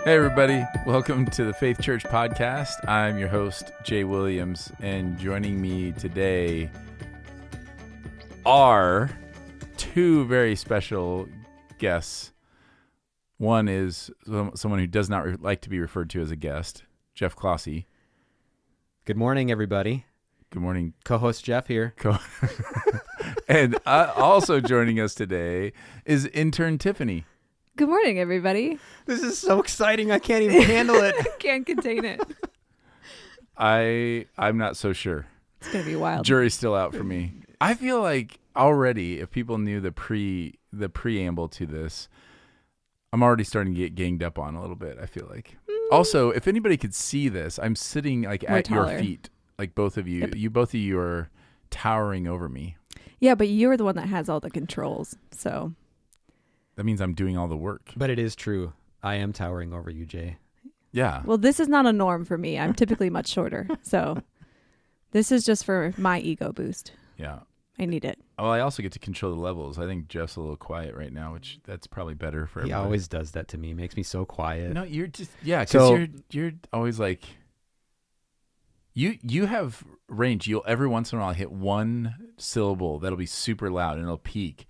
Hey, everybody. Welcome to the Faith Church Podcast. I'm your host, Jay Williams, and joining me today are two very special guests. One is someone who does not like to be referred to as a guest, Jeff Clossy. Good morning, everybody. Good morning. Co-host Jeff here. And also joining us today is intern Tiffany. Good morning, everybody. This is so exciting. I can't even handle it. Can't contain it. I'm not so sure. It's going to be wild. Jury's still out for me. I feel like already, if people knew the preamble to this, I'm already starting to get ganged up on a little bit, I feel like. Also, if anybody could see this, I'm sitting like at your feet, like both of you. Yep. Both of you are towering over me. Yeah, but you're the one that has all the controls, so... That means I'm doing all the work. But it is true. I am towering over you, Jay. Yeah. Well, this is not a norm for me. I'm typically much shorter, so this is just for my ego boost. Yeah. I need it. Well, I also get to control the levels. I think Jeff's a little quiet right now, which that's probably better for everybody. He always does that to me. Makes me so quiet. No, you're just, yeah, because you're always like, you have range. You'll every once in a while hit one syllable that'll be super loud and it'll peak.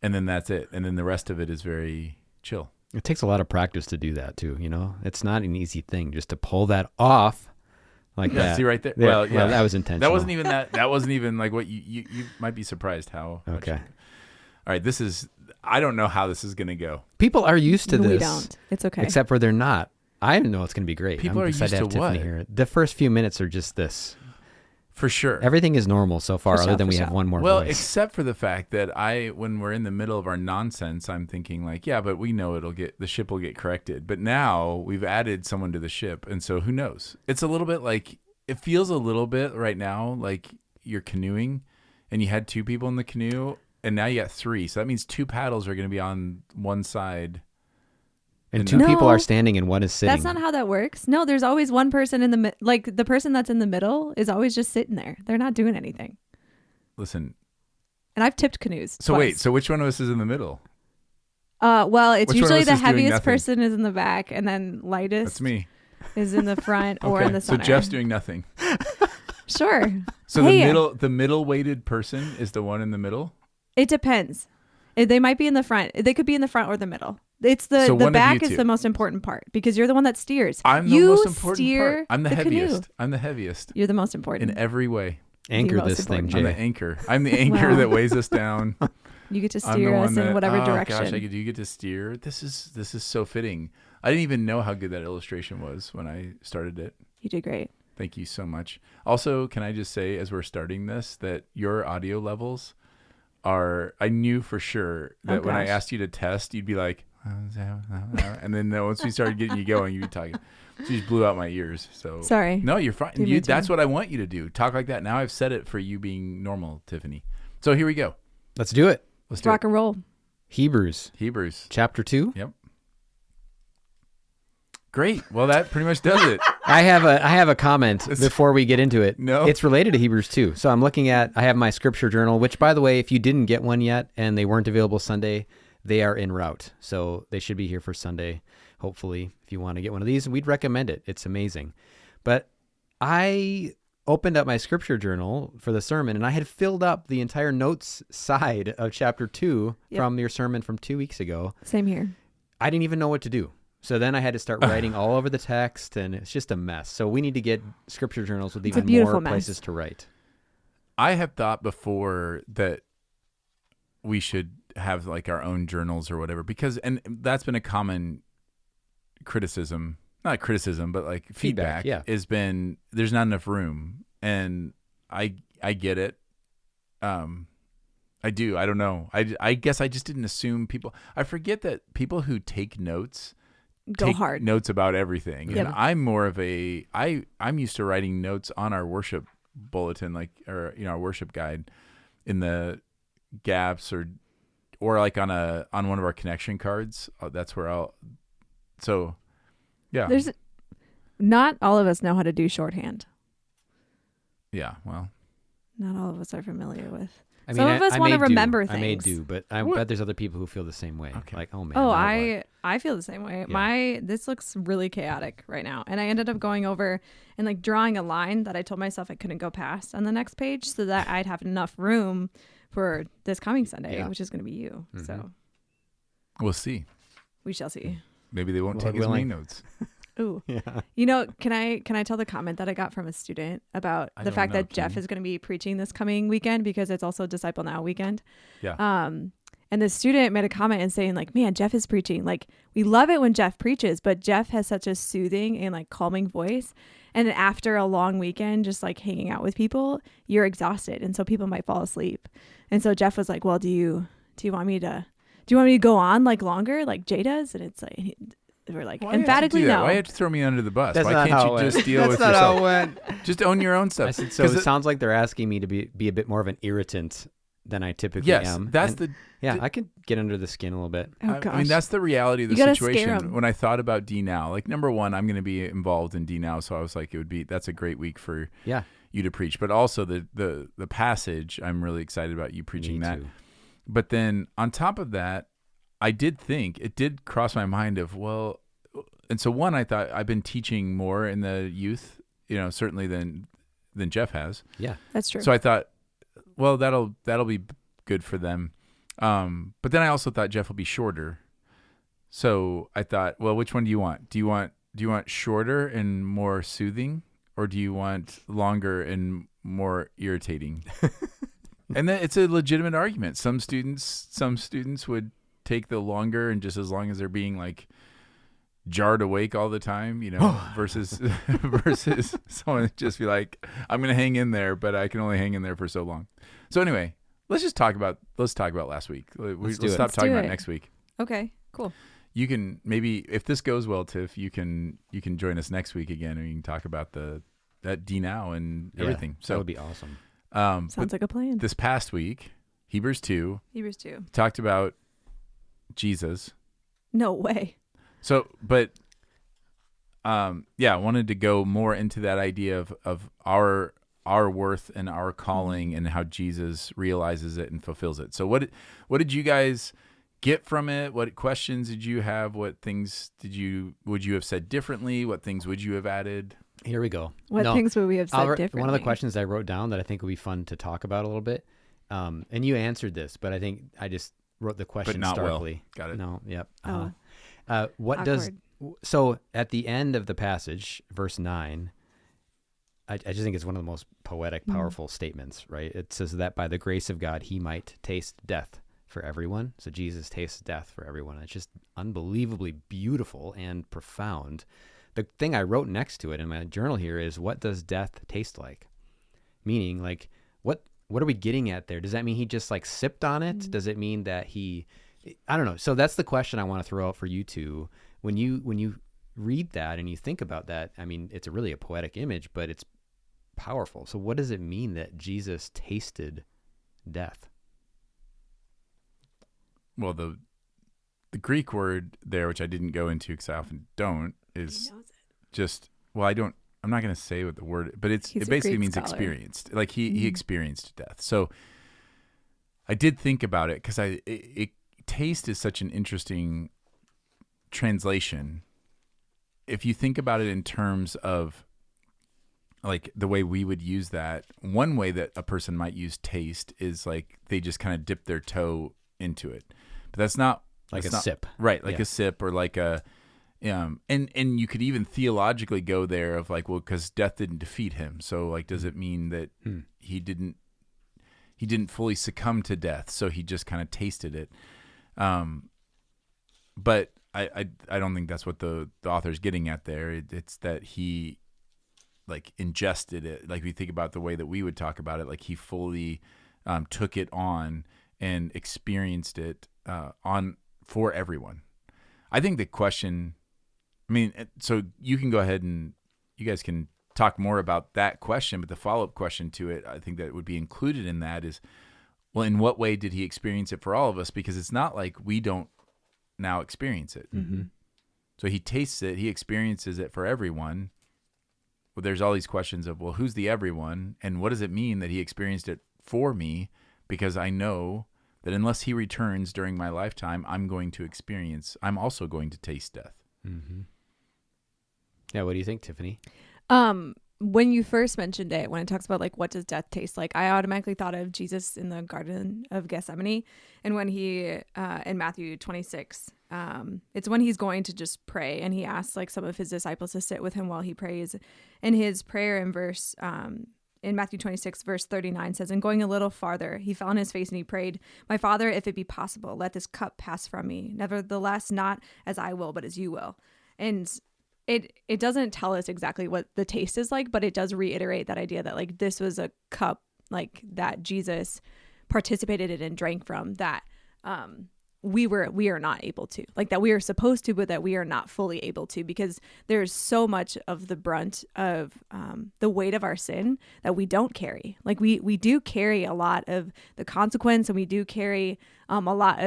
And then that's it. And then the rest of it is very chill. It takes a lot of practice to do that, too. You know, it's not an easy thing just to pull that off like that. See right there? Yeah, Well, yeah. that was intentional. That wasn't even that. That wasn't even like what you might be surprised how. Okay. All right. I don't know how this is going to go. People are used to this. We don't. It's okay. Except for they're not. I know it's going to be great. People I'm are excited used to have to Tiffany what? here. The first few minutes are just this. For sure. Everything is normal so far, For other sure, than for we have sure. one more Well, voice. except for the fact that when we're in the middle of our nonsense, I'm thinking like, yeah, but we know the ship will get corrected. But now we've added someone to the ship. And so who knows? It's a little bit like, it feels a little bit right now like you're canoeing and you had two people in the canoe and now you got three. So that means two paddles are going to be on one side. And two people are standing and one is sitting. That's not how that works. No, there's always one person in the like the person that's in the middle is always just sitting there. They're not doing anything. Listen. And I've tipped canoes. So twice. wait, so which one of us is in the middle? Well, it's Which one of usually us the is doing heaviest nothing? person is in the back, and then lightest That's me. is in the front or in the So center. Jeff's doing nothing. Sure. So Hey, the middle weighted person is the one in the middle? It depends. They might be in the front. They could be in the front or the middle. It's So the one of back you is two. the most important part because you're the one that steers. I'm the you most important steer part. I'm the canoe. heaviest. I'm the heaviest You're the most important. in every way. Anchor most this thing, important. I'm the Jay. anchor. I'm the anchor Wow. that weighs us down. You get to I'm the steer one us in whatever direction. Gosh, do you get to steer? This is so fitting. I didn't even know how good that illustration was when I started it. You did great. Thank you so much. Also, can I just say, as we're starting this, that your audio levels are, I knew for sure that when I gosh. asked you to test, you'd be like, and then once we started getting you going, you'd be talking. So you just blew out my ears. So Sorry. No, you're fine. Didn't mean to. That's what I want you to do. Talk like that. Now I've said it for you being normal, Tiffany. So here we go. Let's do it. Let's do Rock and roll. Hebrews Hebrews. chapter 2. Yep. Great. Well, that pretty much does it. I have a comment before we get into it. No. It's related to Hebrews 2. So I'm looking at, I have my scripture journal, which, by the way, if you didn't get one yet and they weren't available Sunday, they are en route. So they should be here for Sunday, hopefully. If you want to get one of these, we'd recommend it. It's amazing. But I opened up my scripture journal for the sermon, and I had filled up the entire notes side of chapter 2 from your sermon from 2 weeks ago. Same here. I didn't even know what to do. So then I had to start writing all over the text, and it's just a mess. So we need to get scripture journals with It's a even beautiful more mess. places to write. I have thought before that we should have like our own journals or whatever, because, and that's been a common criticism, not criticism, but like feedback yeah. has been, there's not enough room. And I get it. I do. I don't know. I guess I just didn't assume people, I forget that people who take notes Go hard. notes about everything. Yep. And I'm more of I'm used to writing notes on our worship bulletin, like, or, our worship guide in the gaps or like on one of our connection cards. That's where yeah. There's not all of us know how to do shorthand. Yeah. Well, Not all of us are familiar with. I Some of us want to remember I may things. do, but I What? bet there's other people who feel the same way. Okay. Like, oh man. Oh, now I I feel the same way. Yeah. This looks really chaotic right now. And I ended up going over and like drawing a line that I told myself I couldn't go past on the next page so that I'd have enough room for this coming Sunday, Yeah. which is going to be you. Mhm. So We'll see. we shall see. Maybe they won't Lord take as many willing. notes. Ooh. Yeah. You know, can I tell the comment that I got from a student about I the don't fact know, that Jeff can you? is going to be preaching this coming weekend because it's also Disciple Now weekend. Yeah. And the student made a comment and saying like, man, Jeff is preaching. Like, we love it when Jeff preaches, but Jeff has such a soothing and like calming voice. And after a long weekend, just like hanging out with people, you're exhausted. And so people might fall asleep. And so Jeff was like, well, do you want me to go on like longer like Jay does? And it's like, we're like, Why you have to emphatically do that? no. Why you have to throw me under the bus? That's Why not can't how you it just went. deal That's with not yourself? how it went. Just own your own stuff. I said, so 'Cause it sounds like they're asking me to be a bit more of an irritant than I typically yes, am. that's And, the. yeah, I could get under the skin a little bit. Oh, gosh. I mean, that's the reality of the You gotta scare situation. 'em. When I thought about D Now, like number one, I'm going to be involved in D Now, so I was like, that's a great week for Yeah. you to preach. But also the passage, I'm really excited about you preaching Me that. too. But then on top of that, it did cross my mind of, well, and so one, I thought I've been teaching more in the youth, certainly than Jeff has. Yeah. That's true. So I thought, well, that'll be good for them. But then I also thought Jeff will be shorter. So I thought, well, which one do you want? Do you want shorter and more soothing, or do you want longer and more irritating? And then it's a legitimate argument. Some students would take the longer, and just as long as they're being like jarred awake all the time, versus someone just be like, I'm gonna hang in there, but I can only hang in there for so long. So anyway, let's talk about last week. Let's do it. stop Let's talking do about it. next week. Okay, cool. You can maybe, if this goes well, Tiff, you can join us next week again, and you can talk about that D Now and everything. That So would be awesome. Sounds but like a plan. this past week, Hebrews 2 Hebrews 2. talked about Jesus. No way. So, but I wanted to go more into that idea of our worth and our calling and how Jesus realizes it and fulfills it. So what did you guys get from it? What questions did you have? What things would you have said differently? What things would you have added? Here we go. What No, things would we have said differently? One of the questions I wrote down that I think would be fun to talk about a little bit, and you answered this, but I think I just wrote the question not well. starkly. Got it. No, yep. Oh. What does Awkward. so at the end of the passage, verse 9, I just think it's one of the most poetic, powerful statements, right? It says that by the grace of God, he might taste death for everyone. So Jesus tastes death for everyone. It's just unbelievably beautiful and profound. The thing I wrote next to it in my journal here is, what does death taste like? Meaning, like, what are we getting at there? Does that mean he just like sipped on it? Does it mean that I don't know. So that's the question I want to throw out for you two. When you read that and you think about that, I mean, it's really a poetic image, but it's powerful. So what does it mean that Jesus tasted death? Well, the Greek word there, which I didn't go into because I often don't, is just, well, I'm not going to say what the word, but it He's a basically Greek means scholar. experienced. Like he experienced death. So I did think about it because taste is such an interesting translation. If you think about it in terms of like the way we would use that, one way that a person might use taste is like they just kind of dip their toe into it, but that's not Like that's a not- sip. right? Like Yeah. a sip, or like a, and you could even theologically go there of like, well, because death didn't defeat him, so like, does it mean that he didn't fully succumb to death, so he just kind of tasted it? But I don't think that's what the author's getting at there. It's that he like ingested it. Like we think about the way that we would talk about it, like he fully took it on and experienced it on for everyone. I think the question, I mean, so you can go ahead and you guys can talk more about that question, but the follow-up question to it, I think that would be included in that is, well, in what way did he experience it for all of us? Because it's not like we don't now experience it. Mm-hmm. So he tastes it, he experiences it for everyone. Well, there's all these questions of, well, who's the everyone? And what does it mean that he experienced it for me? Because I know that unless he returns during my lifetime, I'm also going to taste death. Mm-hmm. Yeah. What do you think, Tiffany? When you first mentioned it, when it talks about like what does death taste like, I automatically thought of Jesus in the Garden of Gethsemane, and when he in Matthew 26, it's when he's going to just pray, and he asks like some of his disciples to sit with him while he prays. And his prayer in verse in Matthew 26 verse 39 says, and going a little farther, he fell on his face and he prayed, "My Father, if it be possible, let this cup pass from me. Nevertheless, not as I will, but as you will." And it doesn't tell us exactly what the taste is like, but it does reiterate that idea that like this was a cup like that Jesus participated in and drank from, that we are not able to, like that we are supposed to, but that we are not fully able to, because there's so much of the brunt of the weight of our sin that we don't carry. Like we do carry a lot of the consequence, and we do carry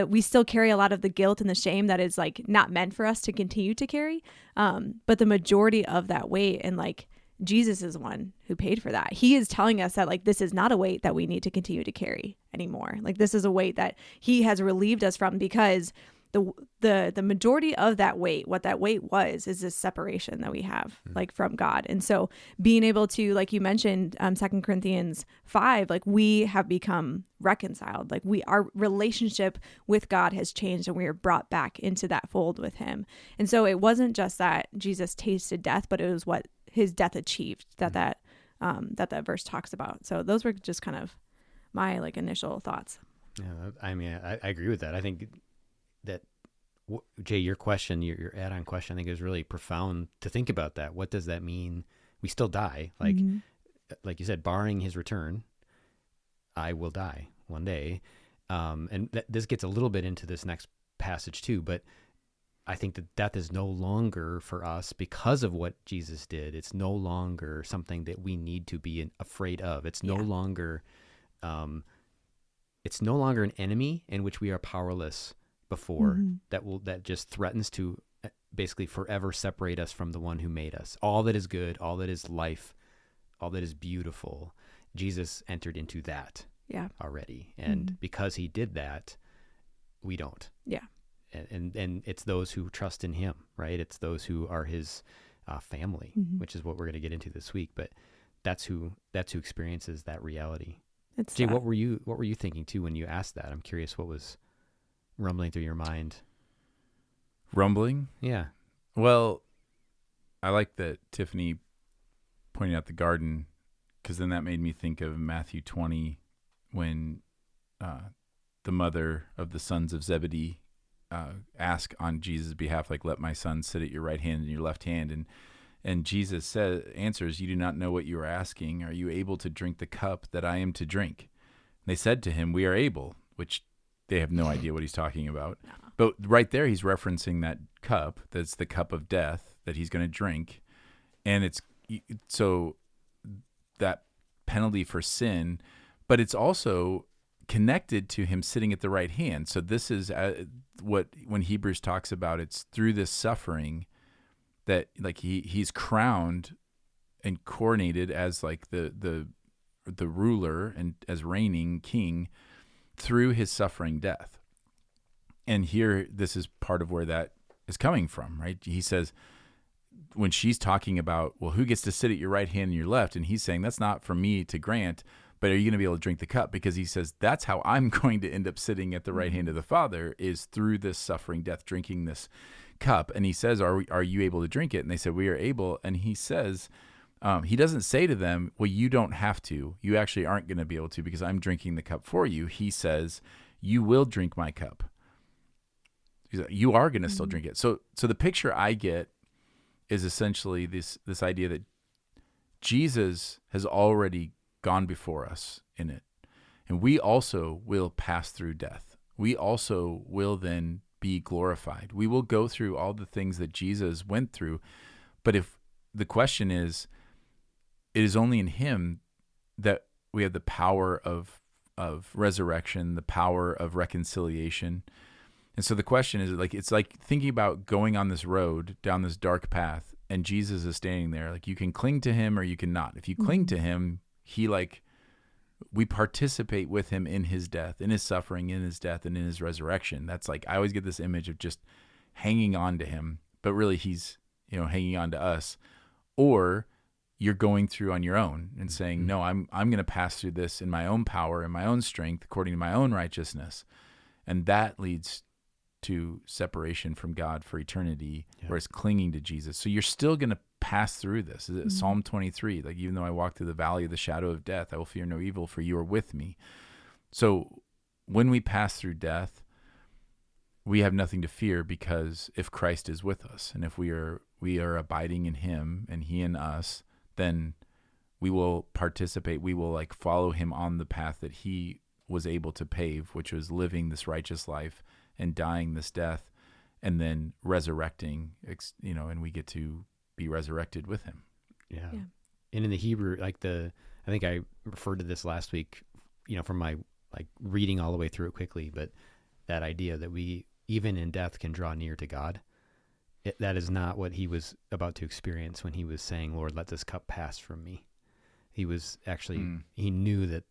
we still carry a lot of the guilt and the shame that is like not meant for us to continue to carry. But the majority of that weight, and like Jesus is one who paid for that. He is telling us that like this is not a weight that we need to continue to carry anymore. Like this is a weight that he has relieved us from, because the majority of that weight, what that weight was, is this separation that we have like from God. And so being able to, like you mentioned, 2 Corinthians 5, like we have become reconciled. Like our relationship with God has changed, and we are brought back into that fold with him. And so it wasn't just that Jesus tasted death, but it was what his death achieved that verse talks about. So those were just kind of my like initial thoughts. Yeah, I mean, I agree with that. I think that, Jay, your question, your add-on question, I think is really profound to think about that. What does that mean? We still die. Like, like you said, barring his return, I will die one day. And this gets a little bit into this next passage too, but I think that death is no longer for us because of what Jesus did. It's no longer something that we need to be afraid of. It's no longer, it's no longer an enemy in which we are powerless before, that just threatens to basically forever separate us from the one who made us. All that is good, all that is life, all that is beautiful, Jesus entered into that already. And because he did that, we don't. Yeah. And it's those who trust in him, right? It's those who are his family, which is what we're going to get into this week. But that's who experiences that reality. Jay, what were you thinking too when you asked that? I'm curious what was rumbling through your mind. Rumbling? Yeah. Well, I like that Tiffany pointed out the garden, because then that made me think of Matthew 20, when the mother of the sons of Zebedee ask on Jesus' behalf, like, let my son sit at your right hand and your left hand. And Jesus answers, you do not know what you are asking. Are you able to drink the cup that I am to drink? And they said to him, we are able, which they have no idea what he's talking about. No. But right there, he's referencing that cup. That's the cup of death that he's going to drink. And it's so that penalty for sin, but it's also connected to him sitting at the right hand. So this is when Hebrews talks about, it's through this suffering that like he's crowned and coronated as like the ruler and as reigning king through his suffering death. And here, this is part of where that is coming from, right? He says, when she's talking about, well, who gets to sit at your right hand and your left? And he's saying, that's not for me to grant, but are you going to be able to drink the cup? Because he says, that's how I'm going to end up sitting at the right hand of the Father, is through this suffering death, drinking this cup. And he says, are you able to drink it? And they said, we are able. And he says, he doesn't say to them, well, you don't have to. You actually aren't going to be able to, because I'm drinking the cup for you. He says, you will drink my cup. You are going to still drink it. So the picture I get is essentially this idea that Jesus has already gone before us in it. And we also will pass through death. We also will then be glorified. We will go through all the things that Jesus went through. But if the question is, it is only in him that we have the power of resurrection, the power of reconciliation. And so the question is, like, it's like thinking about going on this road down this dark path, and Jesus is standing there. Like, you can cling to him or you can not. If you cling to him, he like we participate with him in his death, in his suffering, in his death, and in his resurrection. That's like, I always get this image of just hanging on to him, but really he's, hanging on to us. Or you're going through on your own and saying, no, I'm going to pass through this in my own power, in my own strength, according to my own righteousness. And that leads to separation from God for eternity, whereas clinging to Jesus. So you're still going to pass through this. Psalm 23, like, even though I walk through the valley of the shadow of death, I will fear no evil, for you are with me. So when we pass through death, we have nothing to fear, because if Christ is with us, and if we are abiding in him and he in us, then we will participate. We will like follow him on the path that he was able to pave, which was living this righteous life and dying this death and then resurrecting, and we get to be resurrected with him. Yeah. And in the Hebrew, I think I referred to this last week, from my like reading all the way through it quickly, but that idea that we, even in death, can draw near to God. That is not what he was about to experience when he was saying, Lord, let this cup pass from me. He was actually, he knew that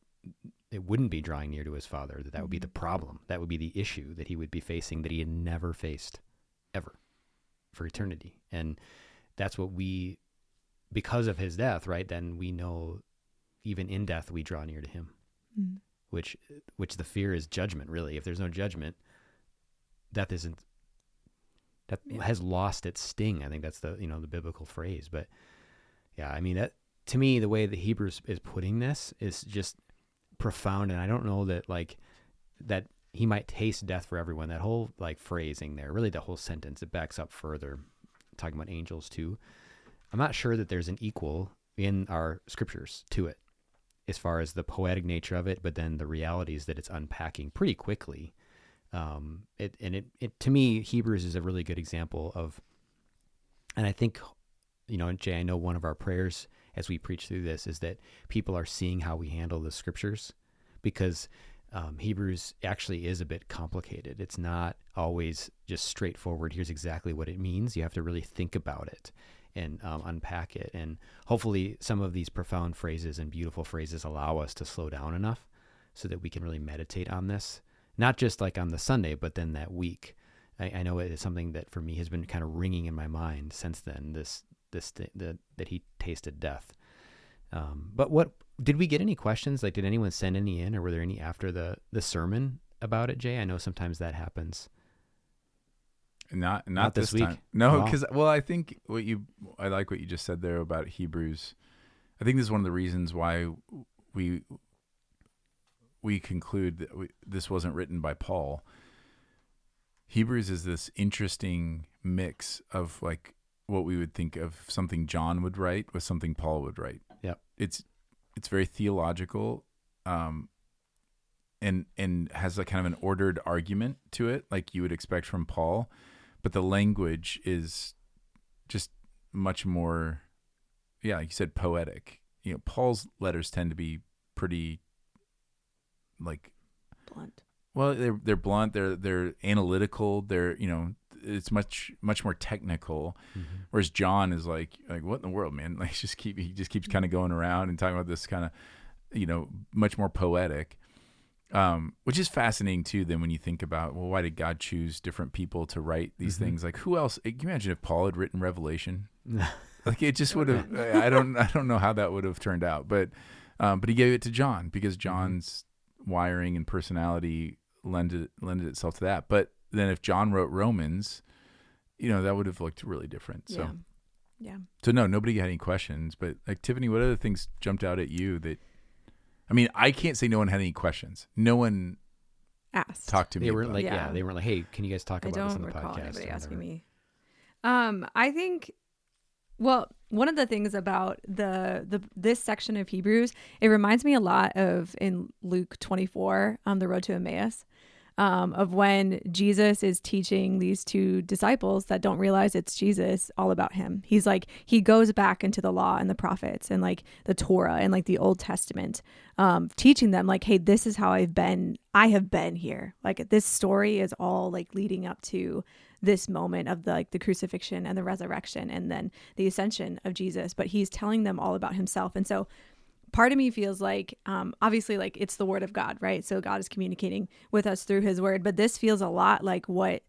it wouldn't be drawing near to his Father, that would be the problem. That would be the issue that he would be facing, that he had never faced ever for eternity. And that's what because of his death, right, then we know even in death we draw near to him, which the fear is judgment, really. If there's no judgment, death has lost its sting. I think that's the biblical phrase. But yeah, I mean, that to me, the way the Hebrews is putting this is just profound. And I don't know that that he might taste death for everyone. That whole phrasing there, really the whole sentence, it backs up further, talking about angels too. I'm not sure that there's an equal in our scriptures to it as far as the poetic nature of it, but then the realities that it's unpacking pretty quickly. To me, Hebrews is a really good example of, and I think, Jay, I know one of our prayers as we preach through this is that people are seeing how we handle the scriptures, because Hebrews actually is a bit complicated. It's not always just straightforward. Here's exactly what it means. You have to really think about it and unpack it. And hopefully some of these profound phrases and beautiful phrases allow us to slow down enough so that we can really meditate on this. Not just on the Sunday, but then that week. I know it is something that for me has been kind of ringing in my mind since then, that he tasted death. But what, did we get any questions? Did anyone send any in, or were there any after the sermon about it, Jay? I know sometimes that happens. Not this week. time. No, Wow. because, I think I like what you just said there about Hebrews. I think this is one of the reasons why we conclude that this wasn't written by Paul. Hebrews is this interesting mix of what we would think of something John would write with something Paul would write. Yep. It's very theological, and has kind of an ordered argument to it, like you would expect from Paul, but the language is just much more, like you said, poetic. Paul's letters tend to be pretty blunt. Well, they're blunt. They're analytical. It's much more technical. Mm-hmm. Whereas John is like what in the world, man? He just keeps kind of going around and talking about this kind of, much more poetic, which is fascinating too. Then when you think about, well, why did God choose different people to write these things? Who else? Can you imagine if Paul had written Revelation? It just would have. I don't know how that would have turned out, but he gave it to John because John's wiring and personality lended itself to that. But then if John wrote Romans, that would have looked really different. So yeah. So no, nobody had any questions. But Tiffany, what other things jumped out at you that? I mean, I can't say no one had any questions. No one asked. Talked to me. They were about it. they weren't like, hey, can you guys talk about this on the podcast? I don't recall anybody asking me. I think. Well, one of the things about this section of Hebrews, it reminds me a lot of in Luke 24, the road to Emmaus, of when Jesus is teaching these two disciples that don't realize it's Jesus all about him. He's he goes back into the law and the prophets and the Torah and the Old Testament, teaching them hey, this is how I have been here. This story is all leading up to this moment of the crucifixion and the resurrection and then the ascension of Jesus, but he's telling them all about himself. And so part of me feels like, obviously, like it's the word of God, right? So God is communicating with us through his word, but this feels a lot like what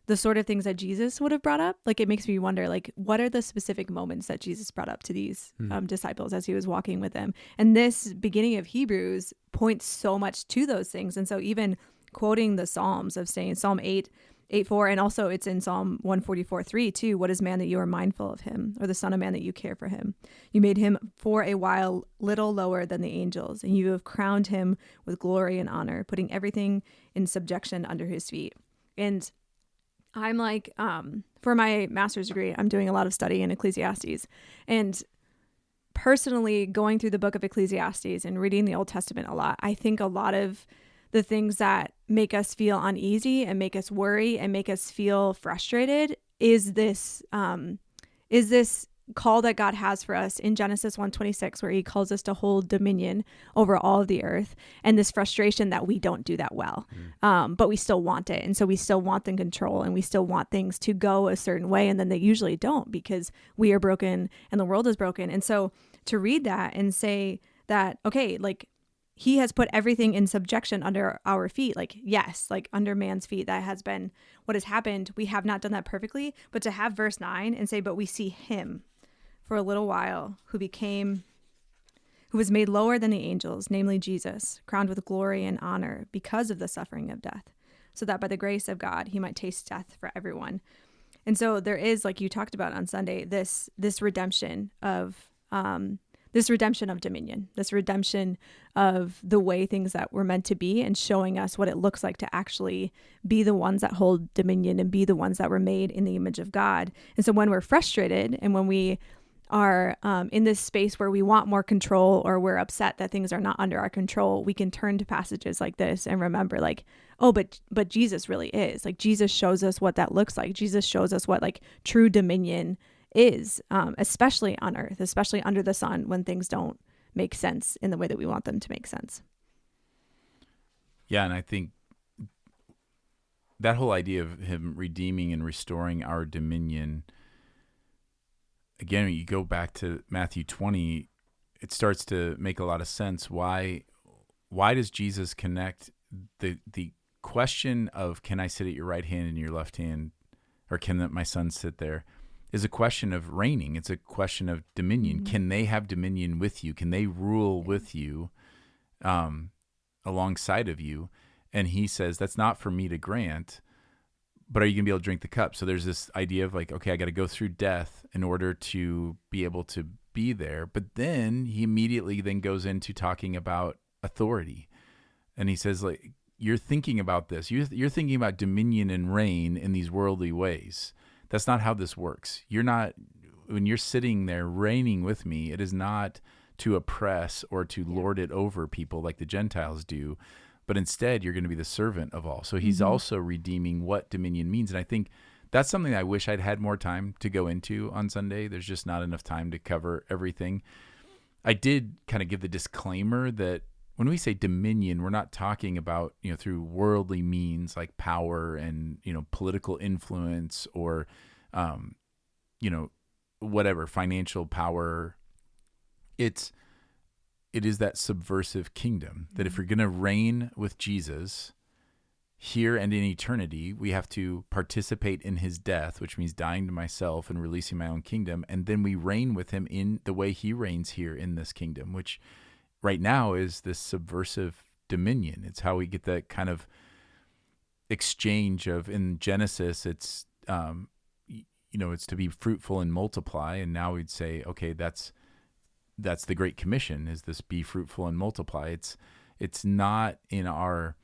the sort of things that Jesus would have brought up. Like, it makes me wonder, like, what are the specific moments that Jesus brought up to these disciples as he was walking with them? And this beginning of Hebrews points so much to those things. And so even quoting the Psalms of saying Psalm 8:4, and also it's in Psalm 144:3 too. What is man that you are mindful of him, or the son of man that you care for him? You made him for a while little lower than the angels, and you have crowned him with glory and honor, putting everything in subjection under his feet. And I'm like, for my master's degree, I'm doing a lot of study in Ecclesiastes, and personally going through the book of Ecclesiastes and reading the Old Testament a lot, I think a lot of the things that make us feel uneasy and make us worry and make us feel frustrated is this call that God has for us in Genesis 1:26, where he calls us to hold dominion over all of the earth, and this frustration that we don't do that well, but we still want it. And so we still want the control, and we still want things to go a certain way, and then they usually don't, because we are broken and the world is broken. And so to read that and say that, okay, like, he has put everything in subjection under our feet. Like, yes, like under man's feet, that has been what has happened. We have not done that perfectly, but to have verse 9 and say, but we see him for a little while, who was made lower than the angels, namely Jesus, crowned with glory and honor because of the suffering of death, so that by the grace of God, he might taste death for everyone. And so there is, like you talked about on Sunday, this redemption of dominion, this redemption of the way things that were meant to be, and showing us what it looks like to actually be the ones that hold dominion and be the ones that were made in the image of God. And so when we're frustrated and when we are in this space where we want more control, or we're upset that things are not under our control, we can turn to passages like this and remember, like, oh, but Jesus really is. Like, Jesus shows us what that looks like. Jesus shows us what, like, true dominion is, especially on earth, especially under the sun, when things don't make sense in the way that we want them to make sense. Yeah, and I think that whole idea of him redeeming and restoring our dominion, again, when you go back to Matthew 20, it starts to make a lot of sense. Why does Jesus connect the question of, can I sit at your right hand and your left hand, or can my son sit there, is a question of reigning. It's a question of dominion. Mm-hmm. Can they have dominion with you? Can they rule with you, alongside of you? And he says, that's not for me to grant, but are you going to be able to drink the cup? So there's this idea of, like, okay, I got to go through death in order to be able to be there. But then he immediately then goes into talking about authority. And he says, like, you're thinking about this. You're thinking about dominion and reign in these worldly ways. That's not how this works. When you're sitting there reigning with me, it is not to oppress or to lord it over people like the Gentiles do, but instead you're going to be the servant of all. So he's also redeeming what dominion means. And I think that's something I wish I'd had more time to go into on Sunday. There's just not enough time to cover everything. I did kind of give the disclaimer that when we say dominion, we're not talking about, through worldly means like power and, political influence or, whatever, financial power. It is that subversive kingdom that if you're going to reign with Jesus here and in eternity, we have to participate in his death, which means dying to myself and releasing my own kingdom. And then we reign with him in the way he reigns here in this kingdom, which right now is this subversive dominion. It's how we get that kind of exchange of, in Genesis, it's, it's to be fruitful and multiply. And now we'd say, okay, that's the Great Commission, is this be fruitful and multiply. It's not in our,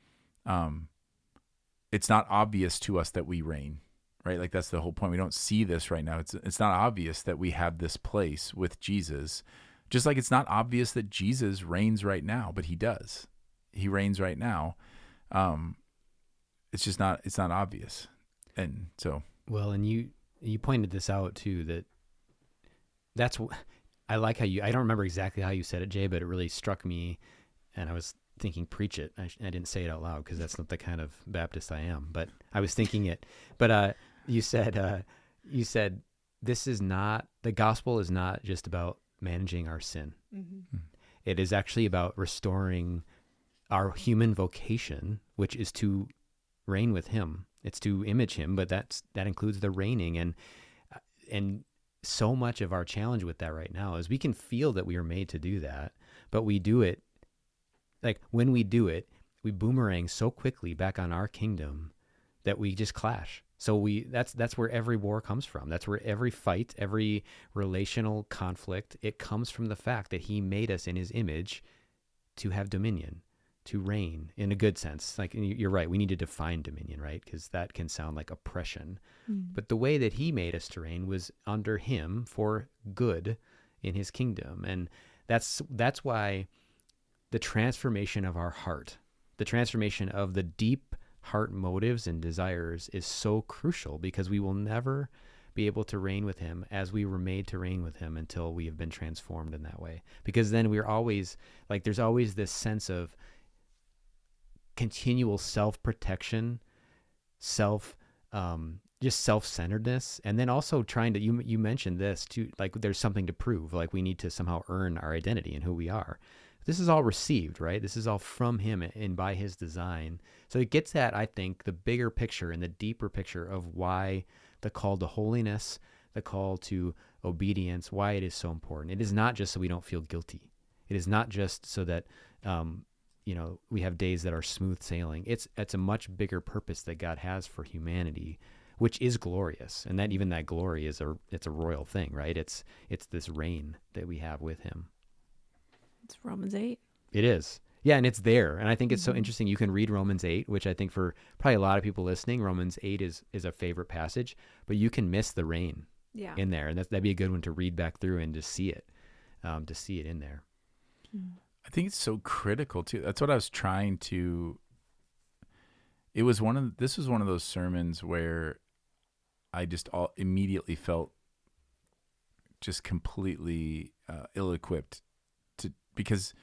it's not obvious to us that we reign, right? Like, that's the whole point. We don't see this right now. It's not obvious that we have this place with Jesus. Just like it's not obvious that Jesus reigns right now, but he does. He reigns right now. It's not obvious. And so. Well, and you pointed this out too, that's I like how I don't remember exactly how you said it, Jay, but it really struck me. And I was thinking, preach it. I didn't say it out loud because that's not the kind of Baptist I am, but I was thinking it. But you said this is not, the gospel is not just about managing our sin. Mm-hmm. It is actually about restoring our human vocation, which is to reign with him. It's to image him, but that includes the reigning. And so much of our challenge with that right now is we can feel that we are made to do that, but we do it, like when we do it, we boomerang so quickly back on our kingdom that we just clash. So that's where every war comes from. That's where every fight, every relational conflict, it comes from the fact that he made us in his image to have dominion, to reign in a good sense. Like, you're right, we need to define dominion, right? Because that can sound like oppression. But the way that he made us to reign was under him for good in his kingdom. And that's why the transformation of our heart, the transformation of the deep heart motives and desires is so crucial, because we will never be able to reign with him as we were made to reign with him until we have been transformed in that way. Because then we're always like, there's always this sense of continual self-protection, just self-centeredness, and then also trying to, you mentioned this too, like there's something to prove, like we need to somehow earn our identity and who we are. This is all received, right? This is all from him and by his design. So it gets at, I think, the bigger picture and the deeper picture of why the call to holiness, the call to obedience, why it is so important. It is not just so we don't feel guilty. It is not just so that we have days that are smooth sailing. It's a much bigger purpose that God has for humanity, which is glorious. And that even that glory is it's a royal thing, right? It's this reign that we have with him. It's Romans 8. It is. Yeah, and it's there. And I think it's so interesting. You can read Romans 8, which I think for probably a lot of people listening, Romans 8 is a favorite passage, but you can miss the reign in there. And that'd be a good one to read back through and just see it in there. I think it's so critical too. That's what I was trying to. This was one of those sermons where I just immediately felt just completely ill-equipped because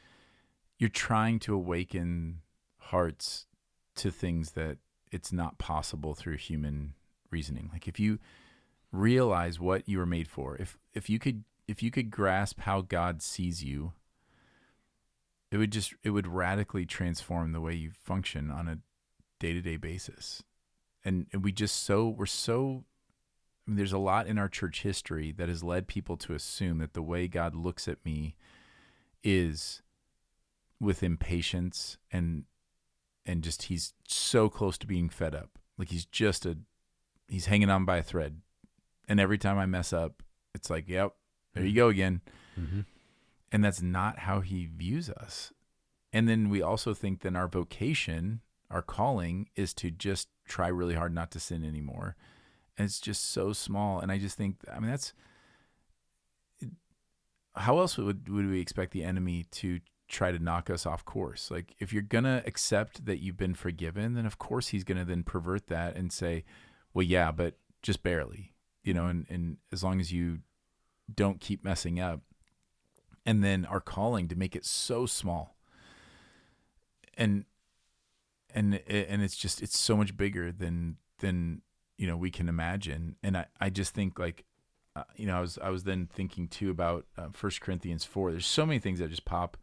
you're trying to awaken hearts to things that it's not possible through human reasoning. Like, if you realize what you were made for, if you could grasp how God sees you, it would radically transform the way you function on a day-to-day basis. And we're so I mean, there's a lot in our church history that has led people to assume that the way God looks at me is with impatience and just he's so close to being fed up. Like he's hanging on by a thread. And every time I mess up, it's like, yep, there you go again. Mm-hmm. And that's not how he views us. And then we also think that our vocation, our calling, is to just try really hard not to sin anymore. And it's just so small. And I just think, I mean, how else would we expect the enemy to try to knock us off course? Like, if you're going to accept that you've been forgiven, then of course he's going to then pervert that and say, well, yeah, but just barely, and as long as you don't keep messing up. And then our calling to make it so small. And it's so much bigger than we can imagine. And I just think, like, I was then thinking too about 1 Corinthians 4. There's so many things that just pop.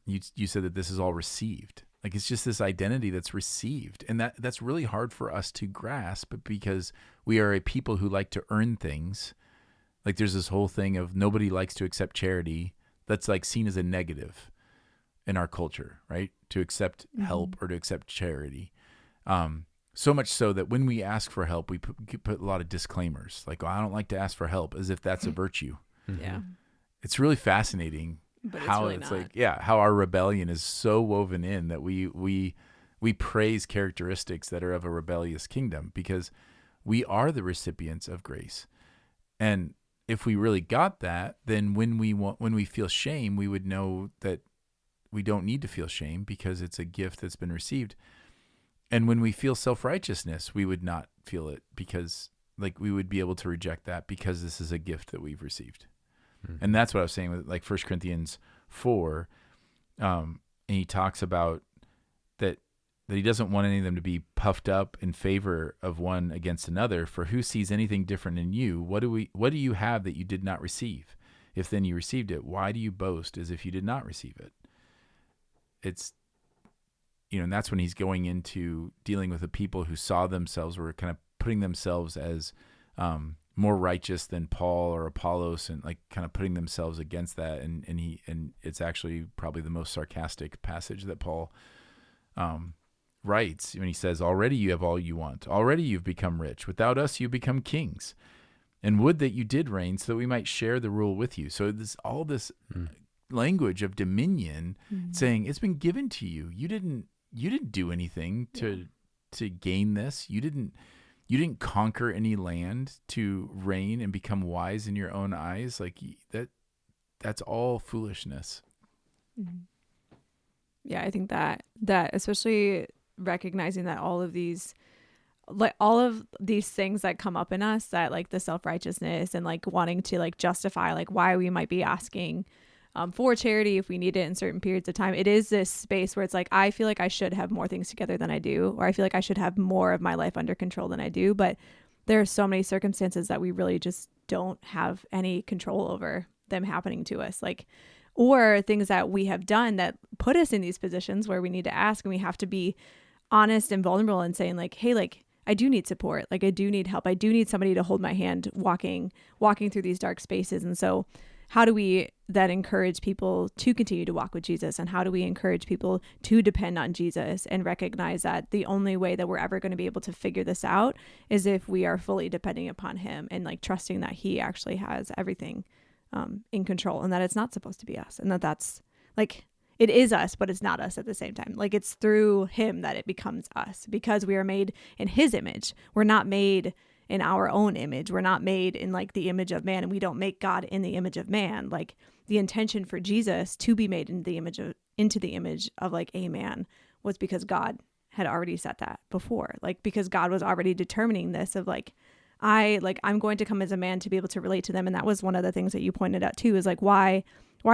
You said that this is all received. Like, it's just this identity that's received. And that's really hard for us to grasp, because we are a people who like to earn things. Like, there's this whole thing of nobody likes to accept charity. That's like seen as a negative in our culture, right? To accept help or to accept charity. So much so that when we ask for help, we put a lot of disclaimers. Like, I don't like to ask for help, as if that's a virtue. Yeah. It's really fascinating how how our rebellion is so woven in that we praise characteristics that are of a rebellious kingdom, because we are the recipients of grace. And if we really got that, then when we feel shame, we would know that we don't need to feel shame, because it's a gift that's been received. And when we feel self-righteousness, we would not feel it, because we would be able to reject that, because this is a gift that we've received. Mm-hmm. And that's what I was saying with 1 Corinthians 4. And he talks about that he doesn't want any of them to be puffed up in favor of one against another. For who sees anything different in you? What do you have that you did not receive? If then you received it, why do you boast as if you did not receive it? It's, and that's when he's going into dealing with the people who saw themselves, were kind of putting themselves as more righteous than Paul or Apollos, and like kind of putting themselves against that. And it's actually probably the most sarcastic passage that Paul writes when he says, already you have all you want. Already you've become rich. Without us, you become kings. And would that you did reign so that we might share the rule with you. So all this language of dominion, saying it's been given to you. You didn't do anything to gain this. You didn't conquer any land to reign and become wise in your own eyes. Like that's all foolishness. Mm-hmm. Yeah, I think that especially recognizing that all of these things that come up in us, that like the self-righteousness and like wanting to like justify like why we might be asking for charity if we need it in certain periods of time. It is this space where it's like, I feel like I should have more things together than I do, or I feel like I should have more of my life under control than I do. But there are so many circumstances that we really just don't have any control over them happening to us. Like, or things that we have done that put us in these positions where we need to ask, and we have to be honest and vulnerable and saying like, hey, like I do need support. Like I do need help. I do need somebody to hold my hand walking through these dark spaces. And so how do we then encourage people to continue to walk with Jesus? And how do we encourage people to depend on Jesus and recognize that the only way that we're ever going to be able to figure this out is if we are fully depending upon him and like trusting that he actually has everything in control, and that it's not supposed to be us, and that's like, it is us, but it's not us at the same time. Like it's through him that it becomes us, because we are made in his image. We're not made in our own image. We're not made in like the image of man, and we don't make God in the image of man. Like the intention for Jesus to be made into the image of like a man was because God had already set that before, like because God was already determining this of like, I'm going to come as a man to be able to relate to them. And that was one of the things that you pointed out too, is like, why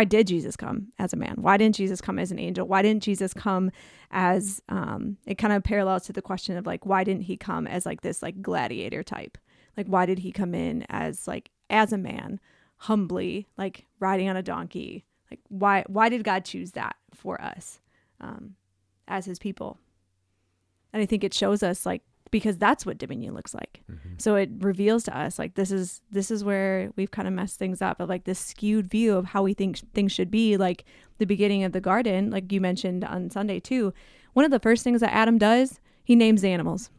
did Jesus come as a man? Why didn't Jesus come as an angel? Why didn't Jesus come as, it kind of parallels to the question of like, why didn't he come as like this like gladiator type? Like, why did he come in as a man, humbly, like riding on a donkey? Like, why did God choose that for us as his people? And I think it shows us like, because that's what dominion looks like. Mm-hmm. So it reveals to us like this is where we've kind of messed things up, of like this skewed view of how we think things should be. Like the beginning of the garden, like you mentioned on Sunday too, one of the first things that Adam does, he names the animals.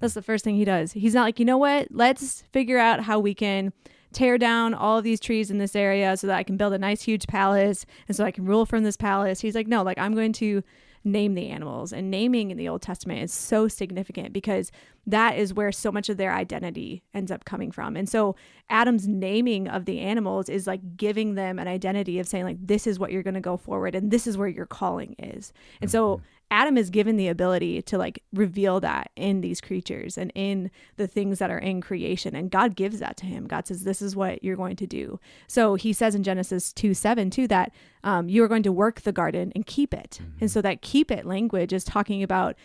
That's the first thing he does. He's not like, you know what, let's figure out how we can tear down all of these trees in this area so that I can build a nice huge palace and so I can rule from this palace. He's like, no, like I'm going to name the animals. And naming in the Old Testament is so significant because that is where so much of their identity ends up coming from. And so Adam's naming of the animals is like giving them an identity of saying like, this is what you're going to go forward and this is where your calling is. And so Adam is given the ability to like reveal that in these creatures and in the things that are in creation. And God gives that to him. God says, this is what you're going to do. So he says in Genesis 2:7 too, that you are going to work the garden and keep it. Mm-hmm. And so that keep it language is talking about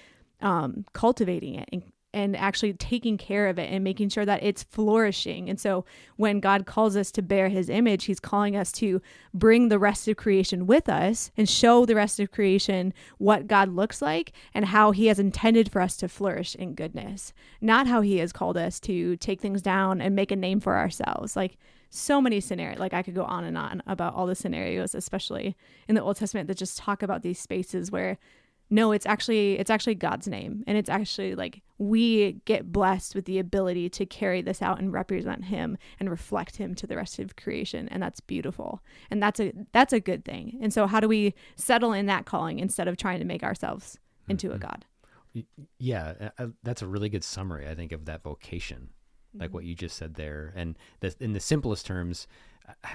cultivating it and actually taking care of it and making sure that it's flourishing. And so when God calls us to bear his image, he's calling us to bring the rest of creation with us and show the rest of creation what God looks like and how he has intended for us to flourish in goodness, not how he has called us to take things down and make a name for ourselves. Like so many scenarios, like I could go on and on about all the scenarios, especially in the Old Testament, that just talk about these spaces where no, it's actually God's name. And it's actually like we get blessed with the ability to carry this out and represent him and reflect him to the rest of creation. And that's beautiful. And that's a good thing. And so how do we settle in that calling instead of trying to make ourselves into a God? Yeah, that's a really good summary, I think, of that vocation, like what you just said there. And in the simplest terms,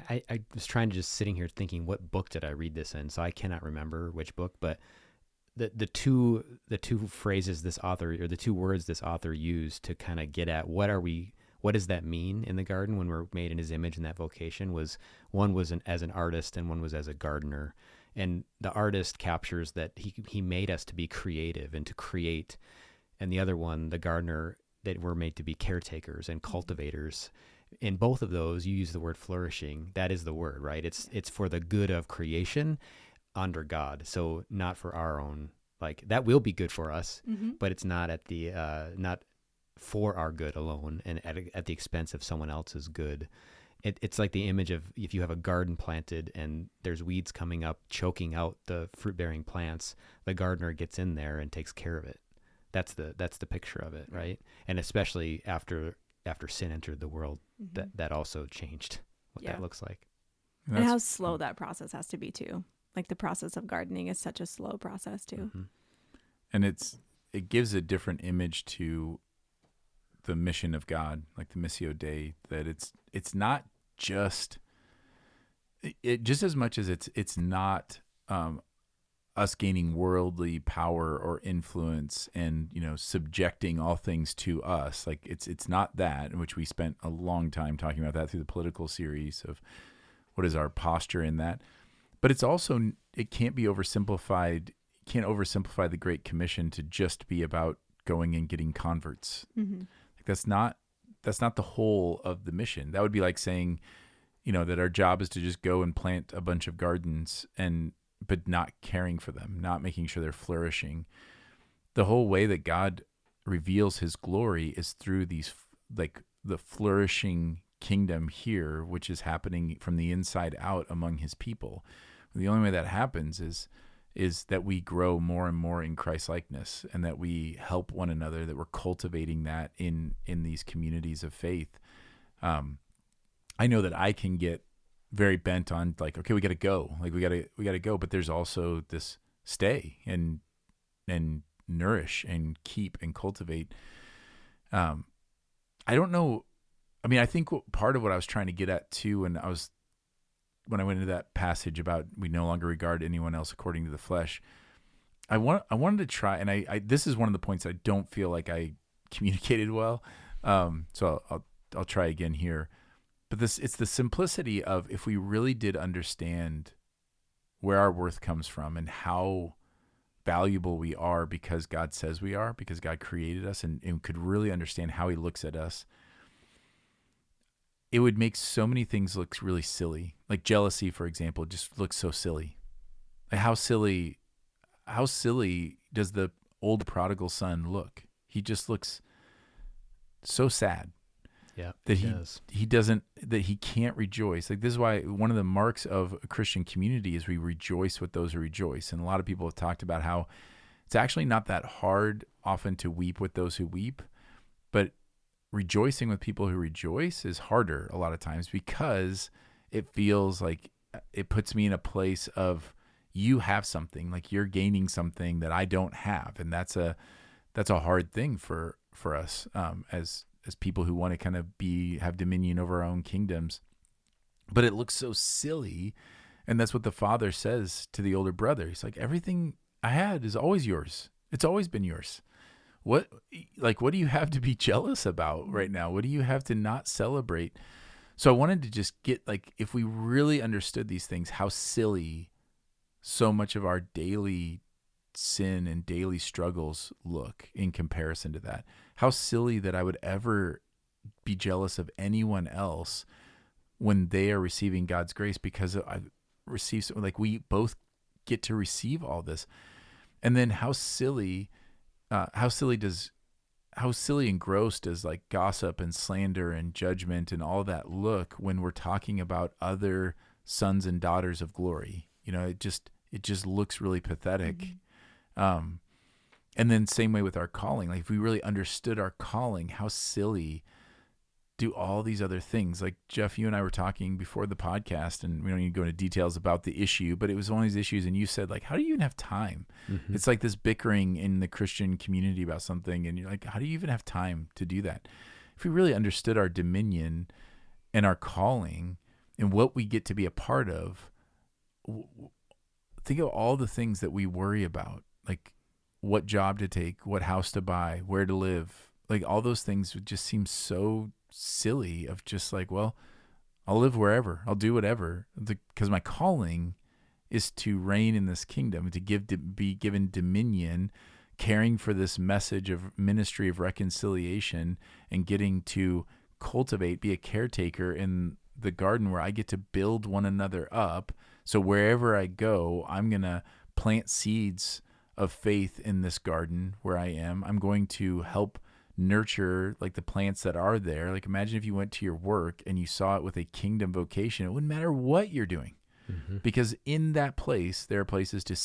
I was trying to just sitting here thinking, what book did I read this in? So I cannot remember which book, but the two phrases this author, or the two words this author used to kind of get at what does that mean in the garden when we're made in his image, and that vocation was, one was as an artist and one was as a gardener. And the artist captures that he made us to be creative and to create, and the other one, the gardener, that we're made to be caretakers and cultivators. in both of those, you use the word flourishing. That is the word, right? It's for the good of creation under God. So not for our own, like that will be good for us, but it's not at the not for our good alone and at the expense of someone else's good. It's like the image of if you have a garden planted and there's weeds coming up, choking out the fruit-bearing plants, the gardener gets in there and takes care of it. That's the picture of it, right? And especially after sin entered the world, that also changed what that looks like. And how slow that process has to be too. Like the process of gardening is such a slow process too. And it gives a different image to the mission of God, like the Missio Dei, that it's not just just as much as it's not us gaining worldly power or influence and subjecting all things to us. Like it's not that, in which we spent a long time talking about that through the political series of what is our posture in that. But it's also, it can't be oversimplified. Can't oversimplify the Great Commission to just be about going and getting converts. Like that's not the whole of the mission. That would be like saying, that our job is to just go and plant a bunch of gardens but not caring for them, not making sure they're flourishing. The whole way that God reveals his glory is through these, like the flourishing kingdom here, which is happening from the inside out among his people. The only way that happens is that we grow more and more in Christ-likeness, and that we help one another, that we're cultivating that in these communities of faith. I know that I can get very bent on like, okay, we got to go, like we got to go, but there's also this stay and nourish and keep and cultivate. I don't know. I mean, I think part of what I was trying to get at too, when I went into that passage about we no longer regard anyone else according to the flesh, I wanted to try, and I this is one of the points I don't feel like I communicated well. So I'll try again here. But it's the simplicity of, if we really did understand where our worth comes from and how valuable we are because God says we are, because God created us, and could really understand how he looks at us, it would make so many things look really silly. Like jealousy, for example, just looks so silly. Like how silly does the old prodigal son look? He just looks so sad. Yeah, that he can't rejoice. Like this is why one of the marks of a Christian community is we rejoice with those who rejoice. And a lot of people have talked about how it's actually not that hard often to weep with those who weep, but rejoicing with people who rejoice is harder a lot of times, because it feels like it puts me in a place of, you have something, like you're gaining something that I don't have. And that's a hard thing for us as people who want to kind of have dominion over our own kingdoms. But it looks so silly. And that's what the father says to the older brother. He's like, everything I had is always yours. It's always been yours. What do you have to be jealous about right now? What do you have to not celebrate? So I wanted to just get, like, if we really understood these things, how silly so much of our daily sin and daily struggles look in comparison to that. How silly that I would ever be jealous of anyone else when they are receiving God's grace, because I've received something. Like, we both get to receive all this. And then how silly and gross does like gossip and slander and judgment and all that look when we're talking about other sons and daughters of glory? It just looks really pathetic. And then same way with our calling. Like, if we really understood our calling, how silly do all these other things. Like, Jeff, you and I were talking before the podcast, and we don't need to go into details about the issue, but it was one of these issues, and you said, like, how do you even have time? It's like this bickering in the Christian community about something, and you're like, how do you even have time to do that? If we really understood our dominion and our calling and what we get to be a part of, think of all the things that we worry about, like what job to take, what house to buy, where to live. Like, all those things would just seem so silly, of just like, well, I'll live wherever, I'll do whatever, because my calling is to reign in this kingdom, to be given dominion, caring for this message of ministry of reconciliation, and getting to cultivate, be a caretaker in the garden where I get to build one another up. So wherever I go, I'm going to plant seeds of faith in this garden where I am. I'm going to help nurture like the plants that are there. Like imagine if you went to your work and you saw it with a kingdom vocation. It wouldn't matter what you're doing, because in that place, there are places to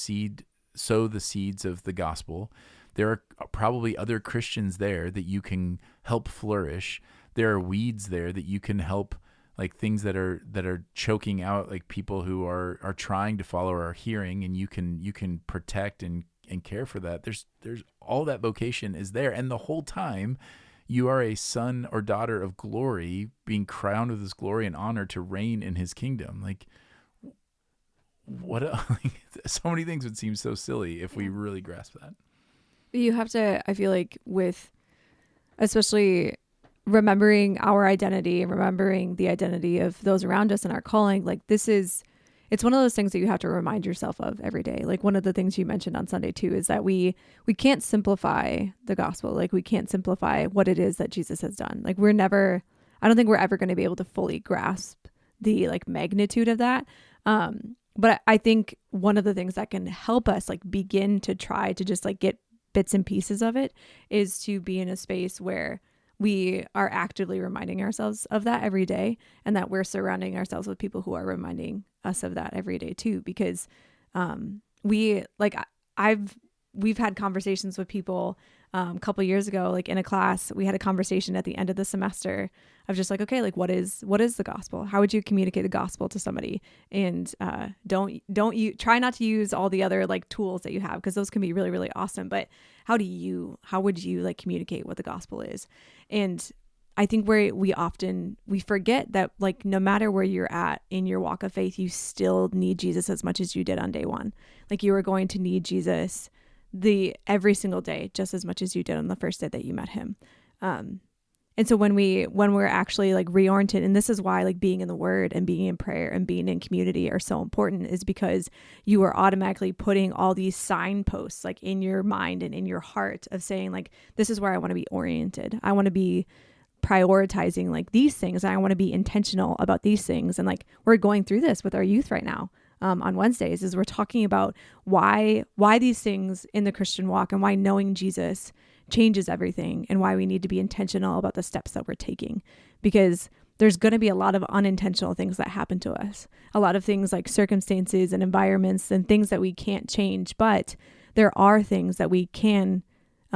sow the seeds of the gospel. There are probably other Christians there that you can help flourish. There are weeds there that you can help, like things that are choking out like people who are trying to follow or are hearing, and you can protect and care for that. There's all that vocation is there, and the whole time you are a son or daughter of glory, being crowned with his glory and honor to reign in his kingdom. Like what like, so many things would seem so silly if we really grasp that. You have to, I feel like, with especially remembering our identity and remembering the identity of those around us and our calling, like it's one of those things that you have to remind yourself of every day. Like one of the things you mentioned on Sunday too is that we can't simplify the gospel. Like we can't simplify what it is that Jesus has done. Like I don't think we're ever going to be able to fully grasp the like magnitude of that. But I think one of the things that can help us like begin to try to just like get bits and pieces of it is to be in a space where we are actively reminding ourselves of that every day, and that we're surrounding ourselves with people who are reminding us of that every day too. Because we've had conversations with people a couple years ago, like in a class, we had a conversation at the end of the semester of just like, okay, like what is the gospel? How would you communicate the gospel to somebody? And don't you try not to use all the other like tools that you have, because those can be really, really awesome. But how would you like communicate what the gospel is? And I think we forget that like no matter where you're at in your walk of faith, you still need Jesus as much as you did on day one. Like you are going to need Jesus every single day just as much as you did on the first day that you met him. And so when we're actually like reoriented, and this is why like being in the word and being in prayer and being in community are so important, is because you are automatically putting all these signposts like in your mind and in your heart of saying like, this is where I want to be oriented. I want to be prioritizing like these things. I want to be intentional about these things. And like we're going through this with our youth right now. On Wednesdays, is we're talking about why these things in the Christian walk and why knowing Jesus changes everything, and why we need to be intentional about the steps that we're taking, because there's going to be a lot of unintentional things that happen to us, a lot of things like circumstances and environments and things that we can't change, but there are things that we can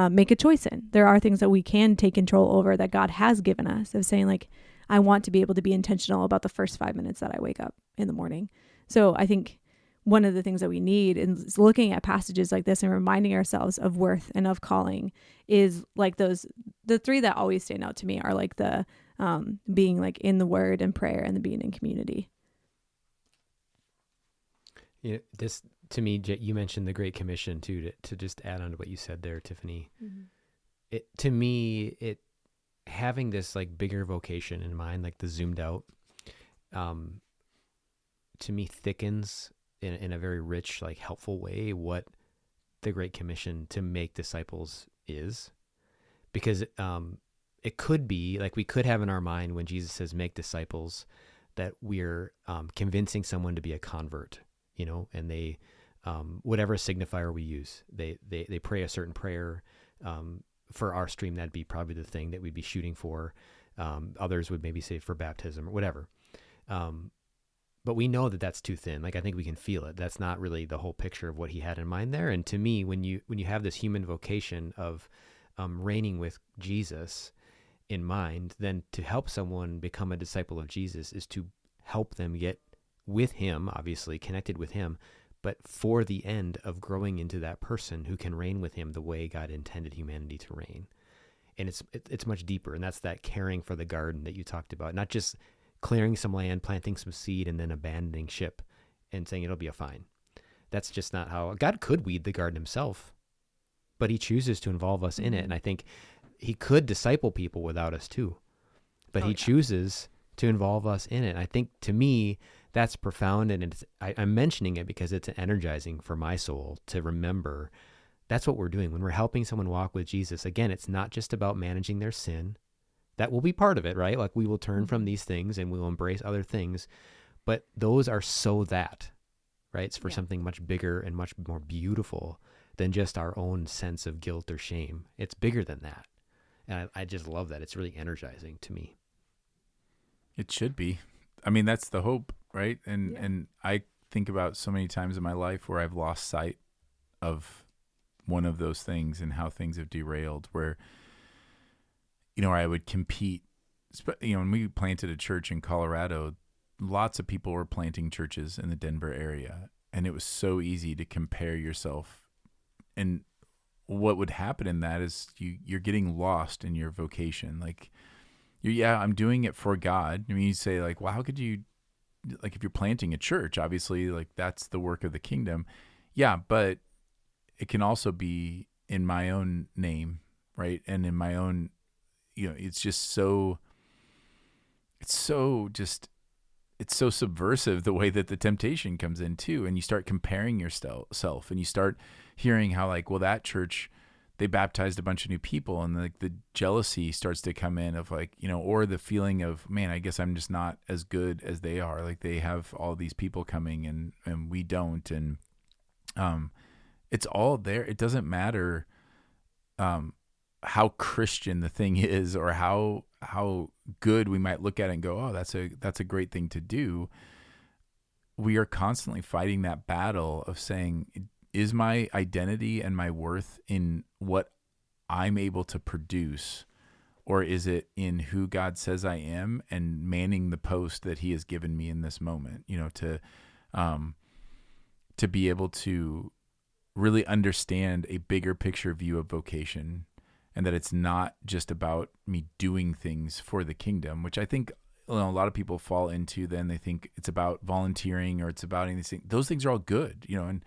make a choice in. There are things that we can take control over that God has given us, of saying like, I want to be able to be intentional about the first 5 minutes that I wake up in the morning. So I think one of the things that we need is looking at passages like this and reminding ourselves of worth and of calling is like the three that always stand out to me are like the being like in the word and prayer, and the being in community. You know, this to me, you mentioned the Great Commission too, to just add on to what you said there, Tiffany. Mm-hmm. Having this like bigger vocation in mind, like the zoomed out, to me thickens in a very rich, like helpful way what the Great Commission to make disciples is. Because it could be like, we could have in our mind when Jesus says make disciples, that we're convincing someone to be a convert, you know, and they whatever signifier we use, they pray a certain prayer. For our stream, that'd be probably the thing that we'd be shooting for. Others would maybe say for baptism or whatever. But we know that that's too thin. Like, I think we can feel it. That's not really the whole picture of what he had in mind there. And to me, when you have this human vocation of reigning with Jesus in mind, then to help someone become a disciple of Jesus is to help them get with him, obviously connected with him, but for the end of growing into that person who can reign with him the way God intended humanity to reign. And it's much deeper. And that's that caring for the garden that you talked about, not just clearing some land, planting some seed, and then abandoning ship and saying it'll be fine. That's just not how God could weed the garden himself, but he chooses to involve us in it. And I think he could disciple people without us too, but he chooses to involve us in it. I think, to me, that's profound. And I'm mentioning it because it's energizing for my soul to remember that's what we're doing when we're helping someone walk with Jesus. Again, it's not just about managing their sin. That will be part of it, right? Like we will turn from these things and we will embrace other things, but those are so that, right? It's for something much bigger and much more beautiful than just our own sense of guilt or shame. It's bigger than that. And I just love that. It's really energizing to me. It should be. I mean, that's the hope, right? And I think about so many times in my life where I've lost sight of one of those things and how things have derailed, where, I would compete. When we planted a church in Colorado, lots of people were planting churches in the Denver area, and it was so easy to compare yourself. And what would happen in that is you're getting lost in your vocation. Like, I'm doing it for God. I mean, you say like, well, how could you, like, if you're planting a church, obviously, like, that's the work of the kingdom. Yeah, but it can also be in my own name, right? And in my own, it's just so, it's so subversive the way that the temptation comes in too. And you start comparing yourself, and you start hearing how, like, well, that church, they baptized a bunch of new people, and like the jealousy starts to come in of like, or the feeling of, man, I guess I'm just not as good as they are. Like, they have all these people coming and we don't. And it's all there. It doesn't matter how Christian the thing is, or how good we might look at it and go, oh, that's a great thing to do. We are constantly fighting that battle of saying, is my identity and my worth in what I'm able to produce, or is it in who God says I am and manning the post that he has given me in this moment, to be able to really understand a bigger picture view of vocation, and that it's not just about me doing things for the kingdom, which I think a lot of people fall into. Then they think it's about volunteering, or it's about anything. Those things are all good, and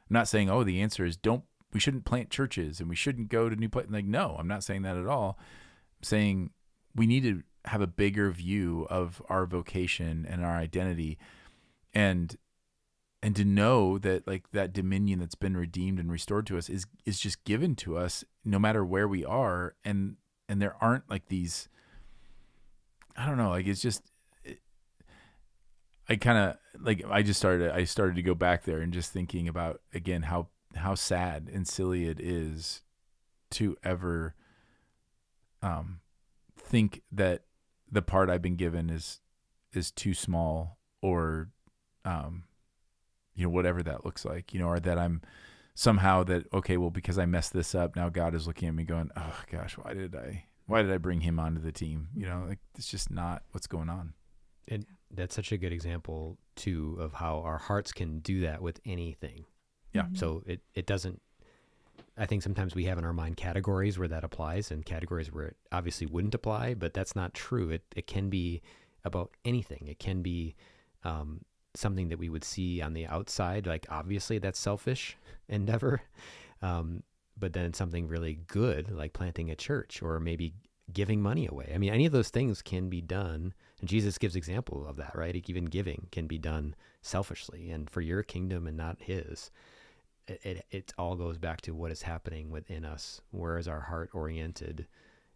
I'm not saying, oh, the answer is we shouldn't plant churches and we shouldn't go to new places. Like, no, I'm not saying that at all. I'm saying we need to have a bigger view of our vocation and our identity, and to know that, like, that dominion that's been redeemed and restored to us is just given to us no matter where we are. And there aren't like these, I don't know, like, it's just, I kind of like, I started to go back there and just thinking about, again, how sad and silly it is to ever think that the part I've been given is too small, or whatever that looks like, or that I'm somehow that, okay, well, because I messed this up, now God is looking at me going, oh gosh, why did I bring him onto the team? Like, it's just not what's going on. And that's such a good example too of how our hearts can do that with anything. Yeah. Mm-hmm. So it doesn't, I think sometimes we have in our mind categories where that applies and categories where it obviously wouldn't apply, but that's not true. It can be about anything. It can be something that we would see on the outside, like obviously that's selfish endeavor. But then something really good, like planting a church or maybe giving money away. I mean, any of those things can be done. And Jesus gives example of that, right? Even giving can be done selfishly and for your kingdom and not his. It all goes back to what is happening within us. Where is our heart oriented?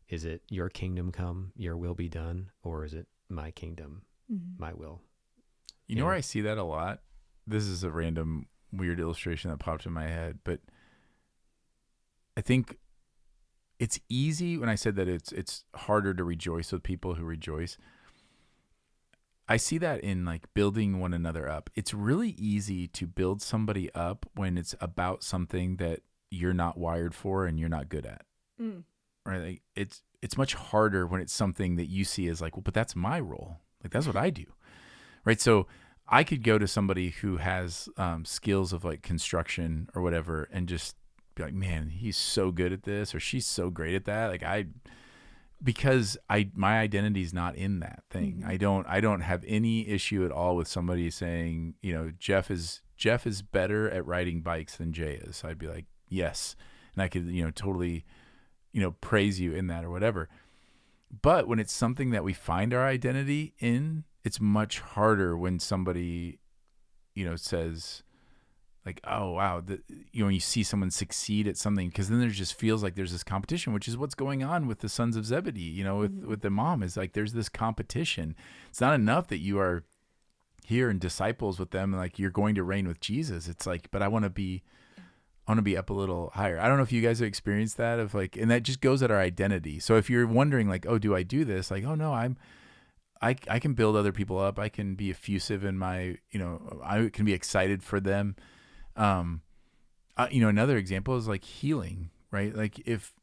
Is it your kingdom come, your will be done? Or is it my kingdom, my will? You know where I see that a lot? This is a random weird illustration that popped in my head, but I think it's easy when I said that it's harder to rejoice with people who rejoice. I see that in like building one another up. It's really easy to build somebody up when it's about something that you're not wired for and you're not good at. Right? Like it's much harder when it's something that you see as like, well, but that's my role. Like, that's what I do. Right? So I could go to somebody who has skills of like construction or whatever and just be like, man, he's so good at this, or she's so great at that. Like because my identity is not in that thing. Mm-hmm. I don't have any issue at all with somebody saying, Jeff is better at riding bikes than Jay is. I'd be like, yes. And I could, totally, praise you in that or whatever. But when it's something that we find our identity in, it's much harder when somebody, says, like, oh wow, when you see someone succeed at something, because then there just feels like there's this competition, which is what's going on with the sons of Zebedee, with the mom, is like there's this competition. It's not enough that you are here and disciples with them, like you're going to reign with Jesus. It's like, but I want to be up a little higher. I don't know if you guys have experienced that, of like, and that just goes at our identity. So if you're wondering like, oh, do I do this? Like, oh no, I can build other people up. I can be effusive in my, I can be excited for them. Another example is like healing, right? Like if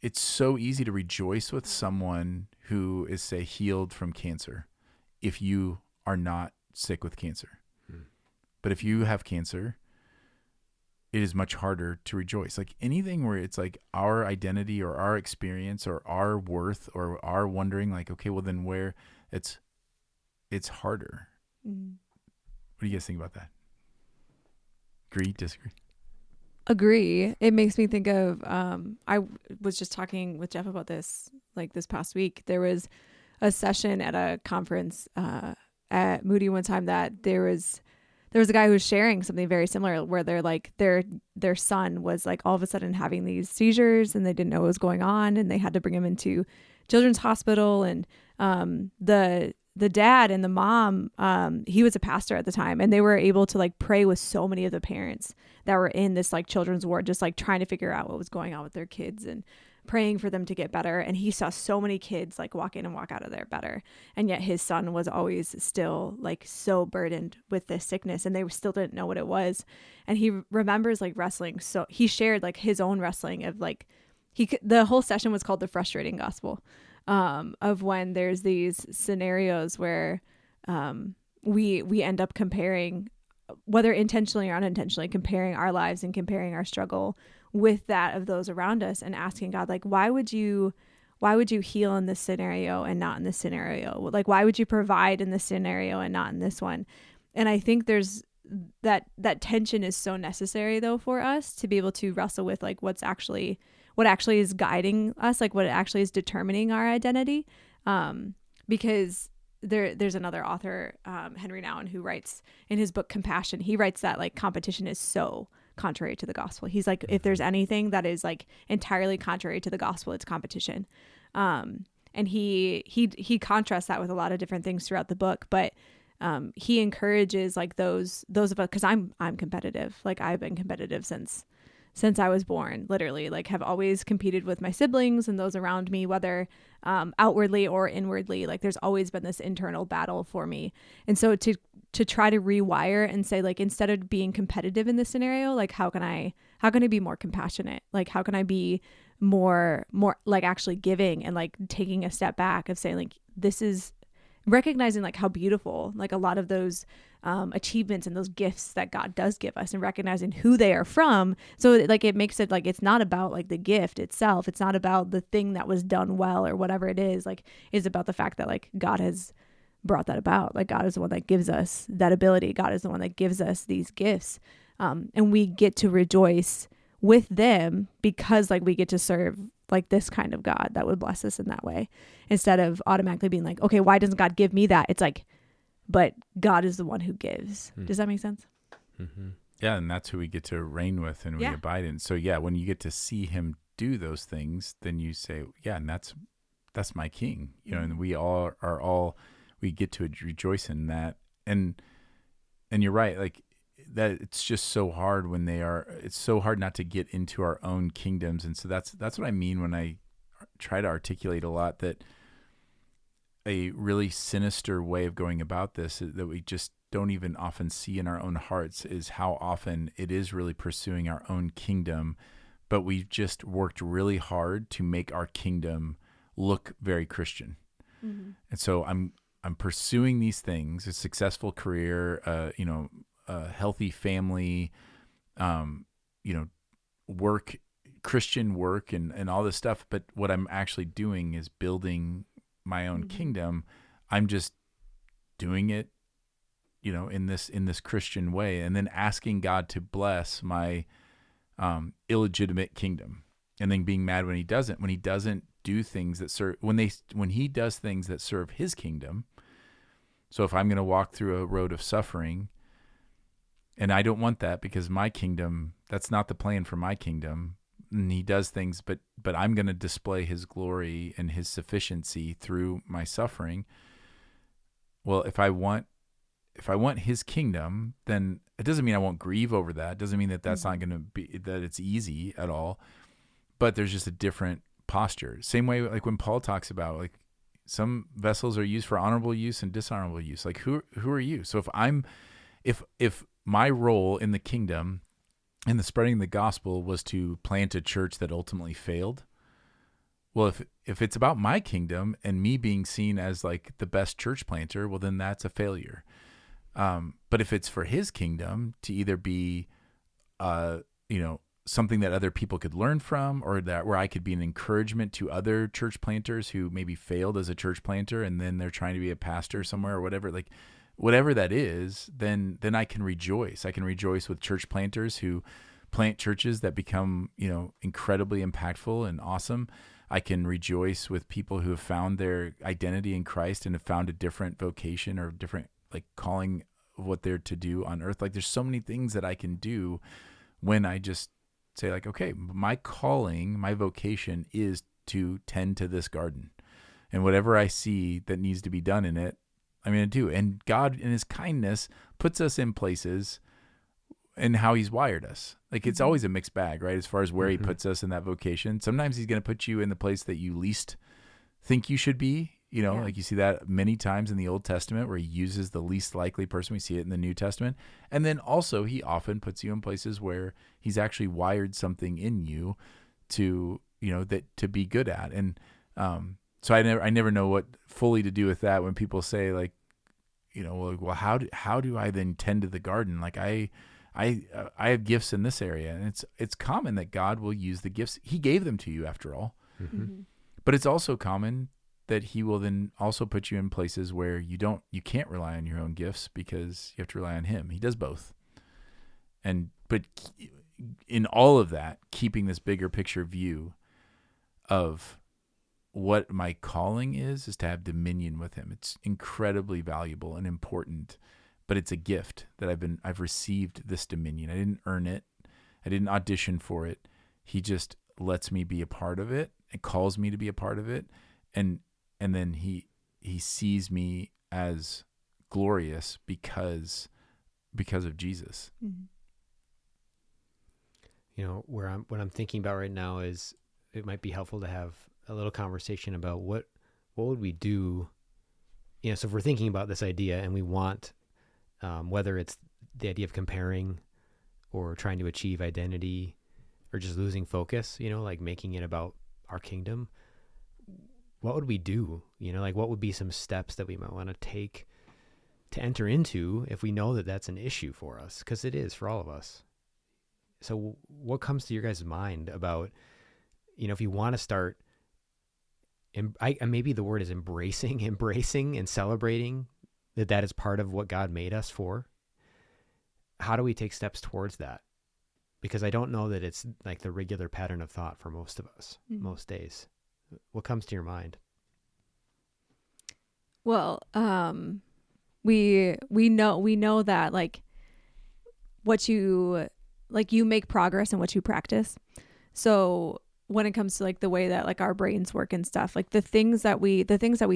it's so easy to rejoice with someone who is, say, healed from cancer, if you are not sick with cancer. But if you have cancer, it is much harder to rejoice. Like anything where it's like our identity or our experience or our worth or our wondering, like, okay, well then where it's harder. What do you guys think about that? Agree, disagree? Agree. It makes me think of, I was just talking with Jeff about this, like this past week. There was a session at a conference at Moody one time that there was a guy who was sharing something very similar, where they're like, their son was like all of a sudden having these seizures and they didn't know what was going on, and they had to bring him into children's hospital. And the dad and the mom, he was a pastor at the time, and they were able to like pray with so many of the parents that were in this like children's ward, just like trying to figure out what was going on with their kids and praying for them to get better. And he saw so many kids like walk in and walk out of there better. And yet his son was always still like so burdened with this sickness, and they still didn't know what it was. And he remembers like wrestling. So he shared like his own wrestling of like, the whole session was called the frustrating gospel, of when there's these scenarios where we end up comparing, whether intentionally or unintentionally, comparing our lives and comparing our struggle with that of those around us, and asking God, like, why would you heal in this scenario and not in this scenario? Like, why would you provide in this scenario and not in this one? And I think there's that tension is so necessary though for us to be able to wrestle with like what actually is guiding us, like what actually is determining our identity. Because there's another author, Henry Nouwen, who writes in his book Compassion, he writes that like competition is so contrary to the gospel. He's like, if there's anything that is like entirely contrary to the gospel, it's competition. And he contrasts that with a lot of different things throughout the book, but he encourages like those of us, because I'm competitive. Like I've been competitive since I was born, literally, like have always competed with my siblings and those around me, whether outwardly or inwardly. Like there's always been this internal battle for me. And so to try to rewire and say, like, instead of being competitive in this scenario, like how can I be more compassionate? Like how can I be more like actually giving and like taking a step back of saying, like, this is recognizing like how beautiful like a lot of those achievements and those gifts that God does give us, and recognizing who they are from. So like it makes it like it's not about like the gift itself, it's not about the thing that was done well or whatever it is, like it's about the fact that like God has brought that about. Like God is the one that gives us that ability. God is the one that gives us these gifts, and we get to rejoice with them because like we get to serve like this kind of God that would bless us in that way, instead of automatically being like, okay, why doesn't God give me that? It's like, but God is the one who gives. Does that make sense? Mm-hmm. Yeah, and that's who we get to reign with and we abide in. So yeah, when you get to see him do those things, then you say, yeah, and that's my king, and we all we get to rejoice in that. And you're right, like that it's just so hard when it's so hard not to get into our own kingdoms. And so that's what I mean when I try to articulate a lot that a really sinister way of going about this that we just don't even often see in our own hearts is how often it is really pursuing our own kingdom, but we've just worked really hard to make our kingdom look very Christian. Mm-hmm. And so I'm pursuing these things, a successful career, a healthy family, work, Christian work and all this stuff. But what I'm actually doing is building my own kingdom. I'm just doing it, in this Christian way, and then asking God to bless my illegitimate kingdom, and then being mad when he doesn't do things that serve, when he does things that serve his kingdom. So if I'm going to walk through a road of suffering And I don't want that, because my kingdom, that's not the plan for my kingdom. And he does things, but I'm going to display his glory and his sufficiency through my suffering. Well, if I want his kingdom, then it doesn't mean I won't grieve over that. It doesn't mean that that's not going to be, that it's easy at all. But there's just a different posture. Same way, like when Paul talks about, like, some vessels are used for honorable use and dishonorable use. Like, who are you? So if my role in the kingdom and the spreading of the gospel was to plant a church that ultimately failed, well, if it's about my kingdom and me being seen as like the best church planter, well, then that's a failure. But if it's for his kingdom to either be, something that other people could learn from, or that where I could be an encouragement to other church planters who maybe failed as a church planter and then they're trying to be a pastor somewhere or whatever, like whatever that is, then I can rejoice. I can rejoice with church planters who plant churches that become, incredibly impactful and awesome. I can rejoice with people who have found their identity in Christ and have found a different vocation or different like calling of what they're to do on earth. Like, there's so many things that I can do when I just say, like, okay, my calling, my vocation is to tend to this garden, and whatever I see that needs to be done in it, I'm going to do. And God in his kindness puts us in places and how he's wired us. Like, it's always a mixed bag, right? As far as where he puts us in that vocation. Sometimes he's going to put you in the place that you least think you should be. Like you see that many times in the Old Testament where he uses the least likely person. We see it in the New Testament. And then also he often puts you in places where he's actually wired something in you to, that to be good at. And so I never know what fully to do with that when people say, like, well, how do I then tend to the garden? Like, I have gifts in this area, and it's common that God will use the gifts. He gave them to you after all. But it's also common that he will then also put you in places where you can't rely on your own gifts because you have to rely on him. He does both. But in all of that, keeping this bigger picture view of what my calling is to have dominion with him. It's incredibly valuable and important, but it's a gift that I've received this dominion. I didn't earn it. I didn't audition for it. He just lets me be a part of it and calls me to be a part of it. And then he sees me as glorious because of Jesus. What I'm thinking about right now is it might be helpful to have a little conversation about what would we do. So if we're thinking about this idea and we want, whether it's the idea of comparing or trying to achieve identity or just losing focus, like making it about our kingdom, what would we do? Like, what would be some steps that we might want to take to enter into if we know that that's an issue for us? Because it is for all of us. So what comes to your guys' mind about, if you want to start, maybe the word is embracing and celebrating that is part of what God made us for. How do we take steps towards that? Because I don't know that it's like the regular pattern of thought for most of us, most days. What comes to your mind? Well, we know that like what you make progress in what you practice. So when it comes to like the way that like our brains work and stuff, like the things that we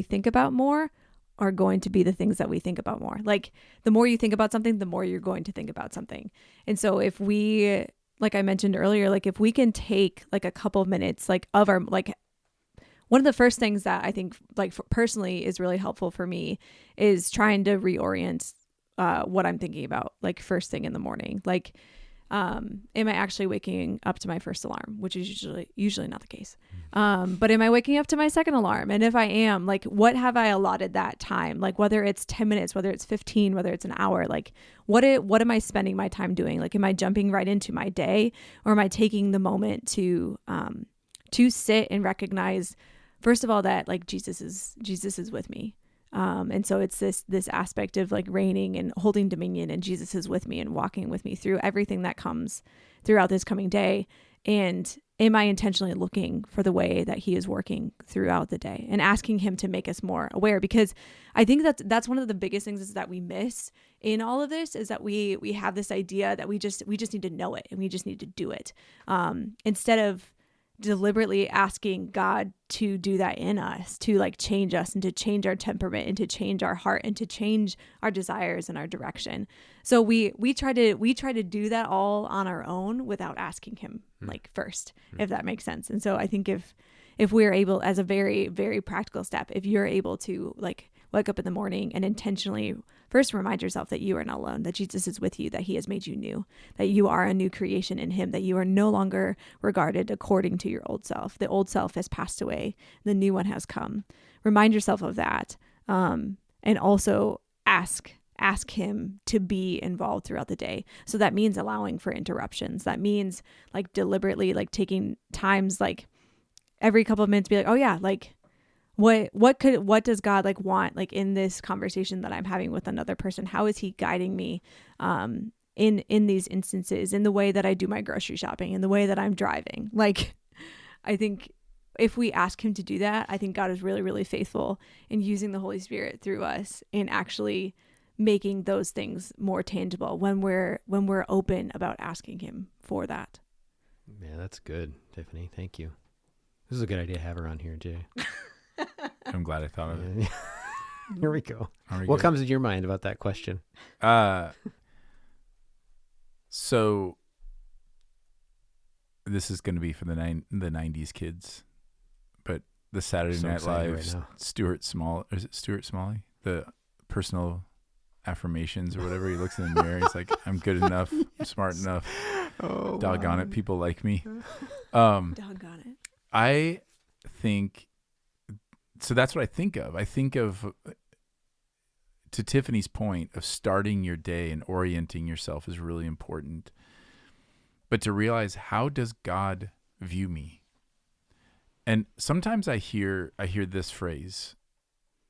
think about more are going to be the things that we think about more. Like the more you think about something, the more you're going to think about something. And so if we, like I mentioned earlier, like if we can take like a couple of minutes, like of our, like one of the first things that I think like personally is really helpful for me is trying to reorient what I'm thinking about, like first thing in the morning. Like, am I actually waking up to my first alarm, which is usually not the case. But am I waking up to my second alarm? And if I am, like, what have I allotted that time? Like whether it's 10 minutes, whether it's 15, whether it's an hour, like what am I spending my time doing? Like, am I jumping right into my day, or am I taking the moment to sit and recognize, first of all, that like Jesus is with me. And so it's this aspect of like reigning and holding dominion, and Jesus is with me and walking with me through everything that comes throughout this coming day. And am I intentionally looking for the way that he is working throughout the day, and asking him to make us more aware? Because I think that's one of the biggest things is that we miss in all of this, is that we have this idea that we just need to know it and we just need to do it, instead of deliberately asking God to do that in us, to like change us and to change our temperament and to change our heart and to change our desires and our direction. So we try to do that all on our own without asking him like first, if that makes sense. And so I think if we're able, as a very, very practical step, if you're able to like wake up in the morning and intentionally first remind yourself that you are not alone, that Jesus is with you, that he has made you new, that you are a new creation in him, that you are no longer regarded according to your old self. The old self has passed away. The new one has come. Remind yourself of that. And also ask him to be involved throughout the day. So that means allowing for interruptions. That means like deliberately like taking times like every couple of minutes be like, oh yeah, like what does God like want like in this conversation that I'm having with another person? How is he guiding me in these instances, in the way that I do my grocery shopping, in the way that I'm driving? Like, I think if we ask him to do that, I think God is really, really faithful in using the Holy Spirit through us in actually making those things more tangible when we're open about asking him for that. Yeah, that's good, Tiffany. Thank you. This is a good idea to have her on here, Jay. I'm glad I thought of it. Here we go. What What comes to your mind about that question? So this is going to be for the 90s kids, but the Saturday So Night excited Live right now. Stuart Smalley, the personal affirmations or whatever. He looks in the mirror. He's like, I'm good enough. I'm smart enough. Oh, Doggone it. People like me. Doggone it. I think, so that's what I think of. I think of, to Tiffany's point, of starting your day and orienting yourself is really important. But to realize, how does God view me? And sometimes I hear this phrase,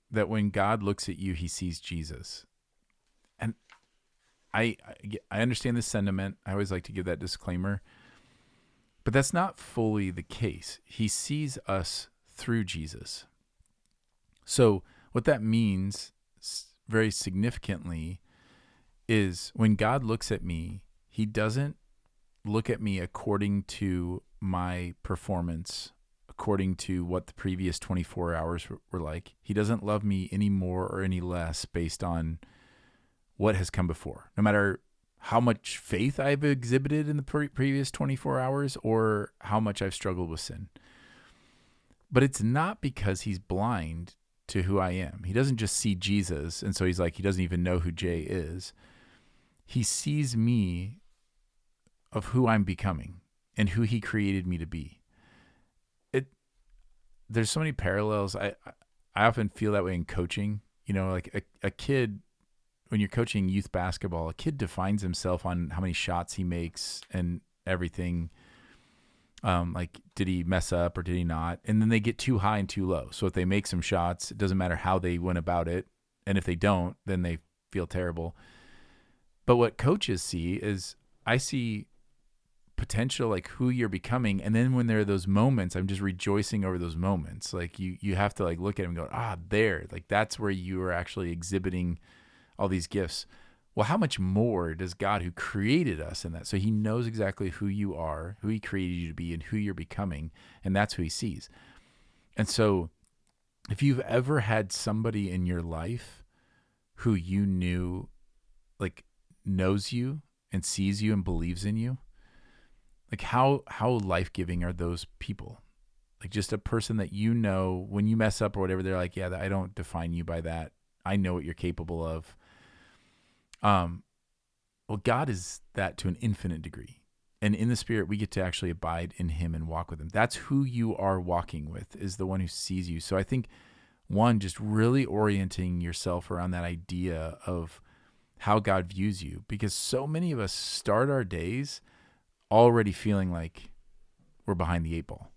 that when God looks at you, he sees Jesus. And I understand this sentiment. I always like to give that disclaimer. But that's not fully the case. He sees us through Jesus. So what that means very significantly is when God looks at me, he doesn't look at me according to my performance, according to what the previous 24 hours were like. He doesn't love me any more or any less based on what has come before, no matter how much faith I've exhibited in the previous 24 hours or how much I've struggled with sin. But it's not because he's blind to who I am. He doesn't just see Jesus, and so he's like, he doesn't even know who Jay is. He sees me of who I'm becoming and who he created me to be. There's so many parallels. I often feel that way in coaching. You know, like a kid, when you're coaching youth basketball, a kid defines himself on how many shots he makes and everything. Like, did he mess up or did he not? And then they get too high and too low. So if they make some shots, it doesn't matter how they went about it. And if they don't, then they feel terrible. But what coaches see is, I see potential, like who you're becoming. And then when there are those moments, I'm just rejoicing over those moments. Like you have to like look at them and go, there, like that's where you are actually exhibiting all these gifts. Well, how much more does God, who created us in that? So he knows exactly who you are, who he created you to be, and who you're becoming. And that's who he sees. And so if you've ever had somebody in your life who you knew, like knows you and sees you and believes in you, like how life-giving are those people? Like just a person that you know, when you mess up or whatever, they're like, yeah, I don't define you by that. I know what you're capable of. Well, God is that to an infinite degree. And in the Spirit, we get to actually abide in him and walk with him. That's who you are walking with, is the one who sees you. So I think, one, just really orienting yourself around that idea of how God views you, because so many of us start our days already feeling like we're behind the eight ball.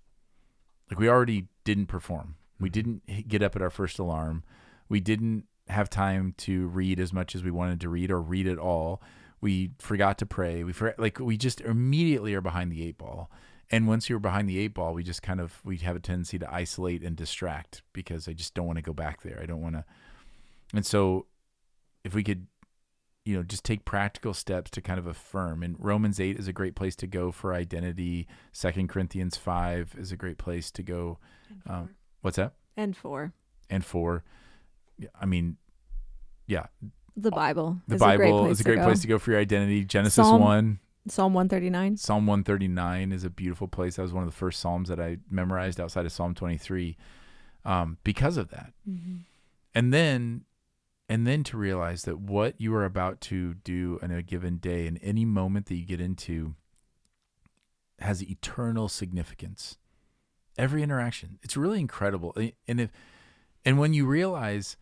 Like we already didn't perform. We didn't get up at our first alarm. We didn't have time to read as much as we wanted to read or read at all. We forgot to pray. We just immediately are behind the eight ball. And once you're behind the 8 ball, we have a tendency to isolate and distract because I just don't want to go back there. I don't want to. And so if we could, just take practical steps to kind of affirm. And Romans 8 is a great place to go for identity. 2 Corinthians 5 is a great place to go. What's that? And 4. And 4. I mean, yeah. The Bible. The Bible is a great place to go for your identity. Genesis 1. Psalm 139. Psalm 139 is a beautiful place. That was one of the first Psalms that I memorized outside of Psalm 23 because of that. Mm-hmm. And then to realize that what you are about to do in a given day, in any moment that you get into, has eternal significance. Every interaction. It's really incredible. And when you realize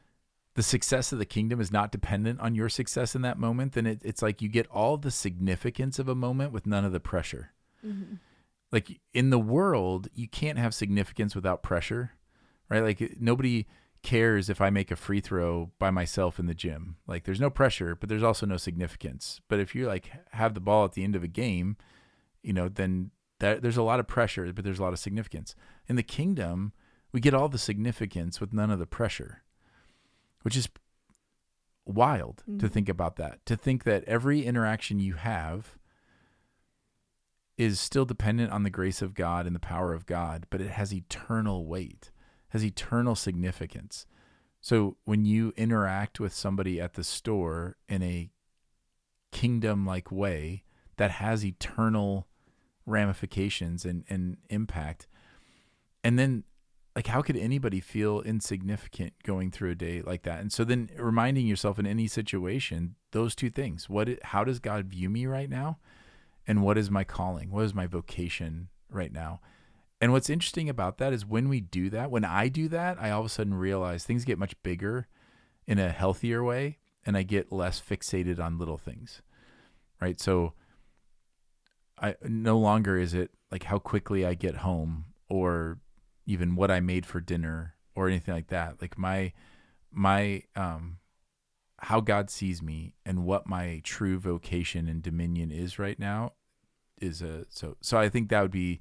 the success of the kingdom is not dependent on your success in that moment, then it's like you get all the significance of a moment with none of the pressure. Mm-hmm. Like in the world, you can't have significance without pressure, right? Like nobody cares if I make a free throw by myself in the gym. Like there's no pressure, but there's also no significance. But if you like have the ball at the end of a game, then there's a lot of pressure, but there's a lot of significance. In the kingdom, we get all the significance with none of the pressure, which is wild to think about that. To think that every interaction you have is still dependent on the grace of God and the power of God, but it has eternal weight, has eternal significance. So when you interact with somebody at the store in a kingdom-like way that has eternal ramifications and impact, and then like how could anybody feel insignificant going through a day like that? And so then reminding yourself in any situation, those two things, how does God view me right now? And what is my calling? What is my vocation right now? And what's interesting about that is when we do that, when I do that, I all of a sudden realize things get much bigger in a healthier way, and I get less fixated on little things, right? So no longer is it like how quickly I get home or even what I made for dinner or anything like that. Like my how God sees me and what my true vocation and dominion is right now is so I think that would be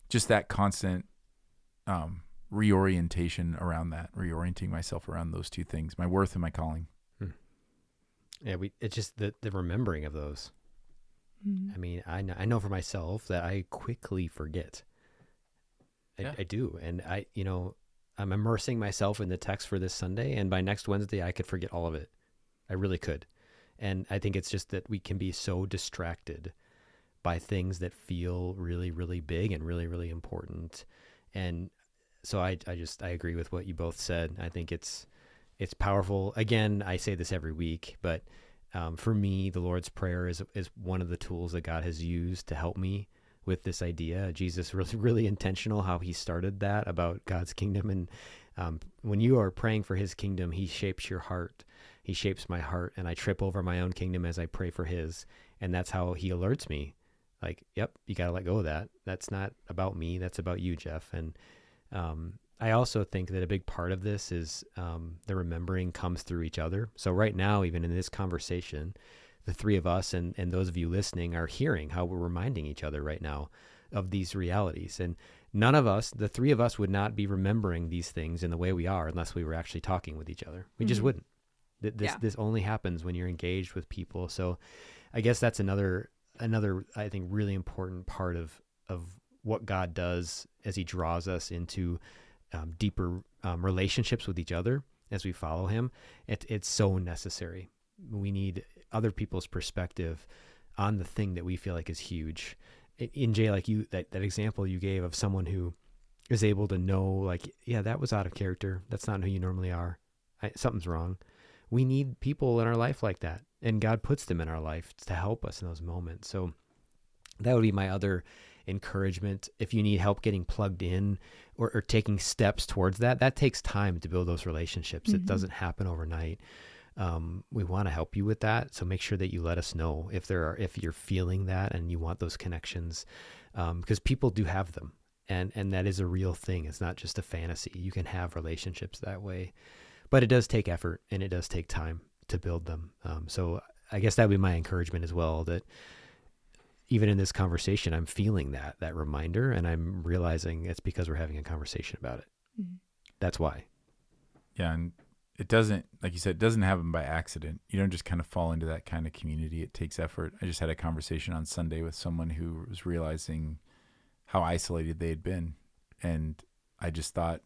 just that constant reorientation around that, reorienting myself around those two things, my worth and my calling. Yeah, it's just the remembering of those. I mean, I know for myself that I quickly forget. I do. And I'm immersing myself in the text for this Sunday, and by next Wednesday, I could forget all of it. I really could. And I think it's just that we can be so distracted by things that feel really, really big and really, really important. And so I agree with what you both said. I think it's powerful. Again, I say this every week, but for me, the Lord's Prayer is one of the tools that God has used to help me with this idea. Jesus really, really intentional how he started that about God's kingdom. And when you are praying for his kingdom, he shapes your heart. He shapes my heart, and I trip over my own kingdom as I pray for his. And that's how he alerts me. Like, yep, you got to let go of that. That's not about me. That's about you, Jeff. And I also think that a big part of this is the remembering comes through each other. So right now, even in this conversation, the three of us and those of you listening are hearing how we're reminding each other right now of these realities. And none of us, the three of us, would not be remembering these things in the way we are unless we were actually talking with each other. We just wouldn't. This only happens when you're engaged with people. So I guess that's another I think really important part of what God does as he draws us into deeper relationships with each other as we follow him. It's so necessary. We need other people's perspective on the thing that we feel like is huge. In Jay, like that example you gave of someone who is able to know, like, yeah, that was out of character. That's not who you normally are. Something's wrong. We need people in our life like that. And God puts them in our life to help us in those moments. So that would be my other encouragement. If you need help getting plugged in or taking steps towards that takes time to build those relationships. It doesn't happen overnight. We want to help you with that. So make sure that you let us know if you're feeling that and you want those connections, because people do have them, and that is a real thing. It's not just a fantasy. You can have relationships that way, but it does take effort and it does take time to build them. So I guess that would be my encouragement as well, that, even in this conversation, I'm feeling that reminder, and I'm realizing it's because we're having a conversation about it. Mm-hmm. That's why. Yeah. And it doesn't, like you said, it doesn't happen by accident. You don't just kind of fall into that kind of community. It takes effort. I just had a conversation on Sunday with someone who was realizing how isolated they had been. And I just thought,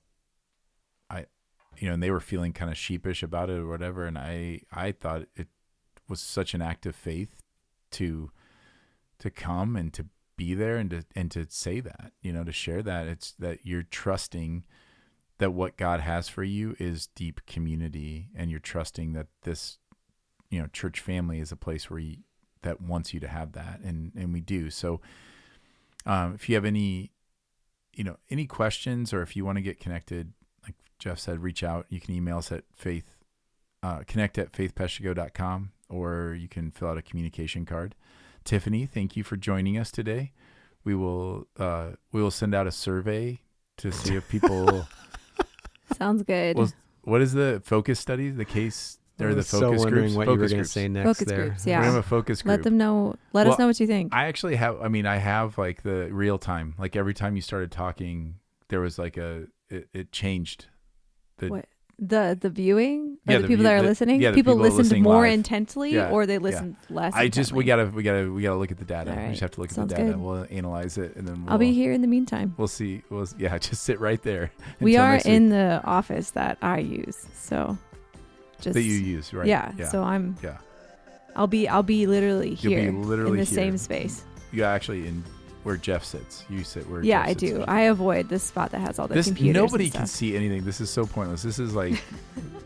and they were feeling kind of sheepish about it or whatever. And I thought it was such an act of faith to come and to be there and to say that, to share that. It's that you're trusting that what God has for you is deep community, and you're trusting that this, church family is a place where that wants you to have that. And we do. So, if you have any questions, or if you want to get connected, like Jeff said, reach out. You can email us at connect@faithpeshtigo.com, or you can fill out a communication card. Tiffany, thank you for joining us today. We will send out a survey to see if people. Sounds good. Well, what is the focus study? The case or the so focus wondering groups? what Focus you were going to groups. say next. Focus there. groups, We're yeah. gonna have a focus group. Let them know. Let us know what you think. I actually have. I have like the real time. Like every time you started talking, there was like it changed. What? The viewing? Or Yeah, the people that are listening? yeah, the people people listened listening more live. intensely, Yeah, or they listened less intently? We gotta look at the data. All We right. just have to look Sounds at the data. good. We'll analyze it, and then I'll be here in the meantime. We'll see. Just sit right there. We until are next week. in the office that I use, so just that you use, right? Yeah. So Yeah. I'll be literally You'll be here literally in the here. same space. You actually in where Jeff sits. You sit where. Yeah, Jeff I sits. do. I avoid this spot that has all the computers. Nobody and can stuff. see anything. This is so pointless. This is like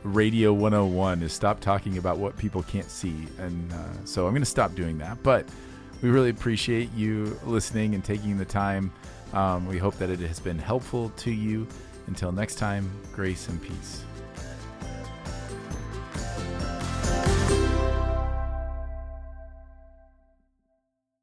Radio 101 is stop talking about what people can't see. And so I'm going to stop doing that. But we really appreciate you listening and taking the time. We hope that it has been helpful to you. Until next time, grace and peace.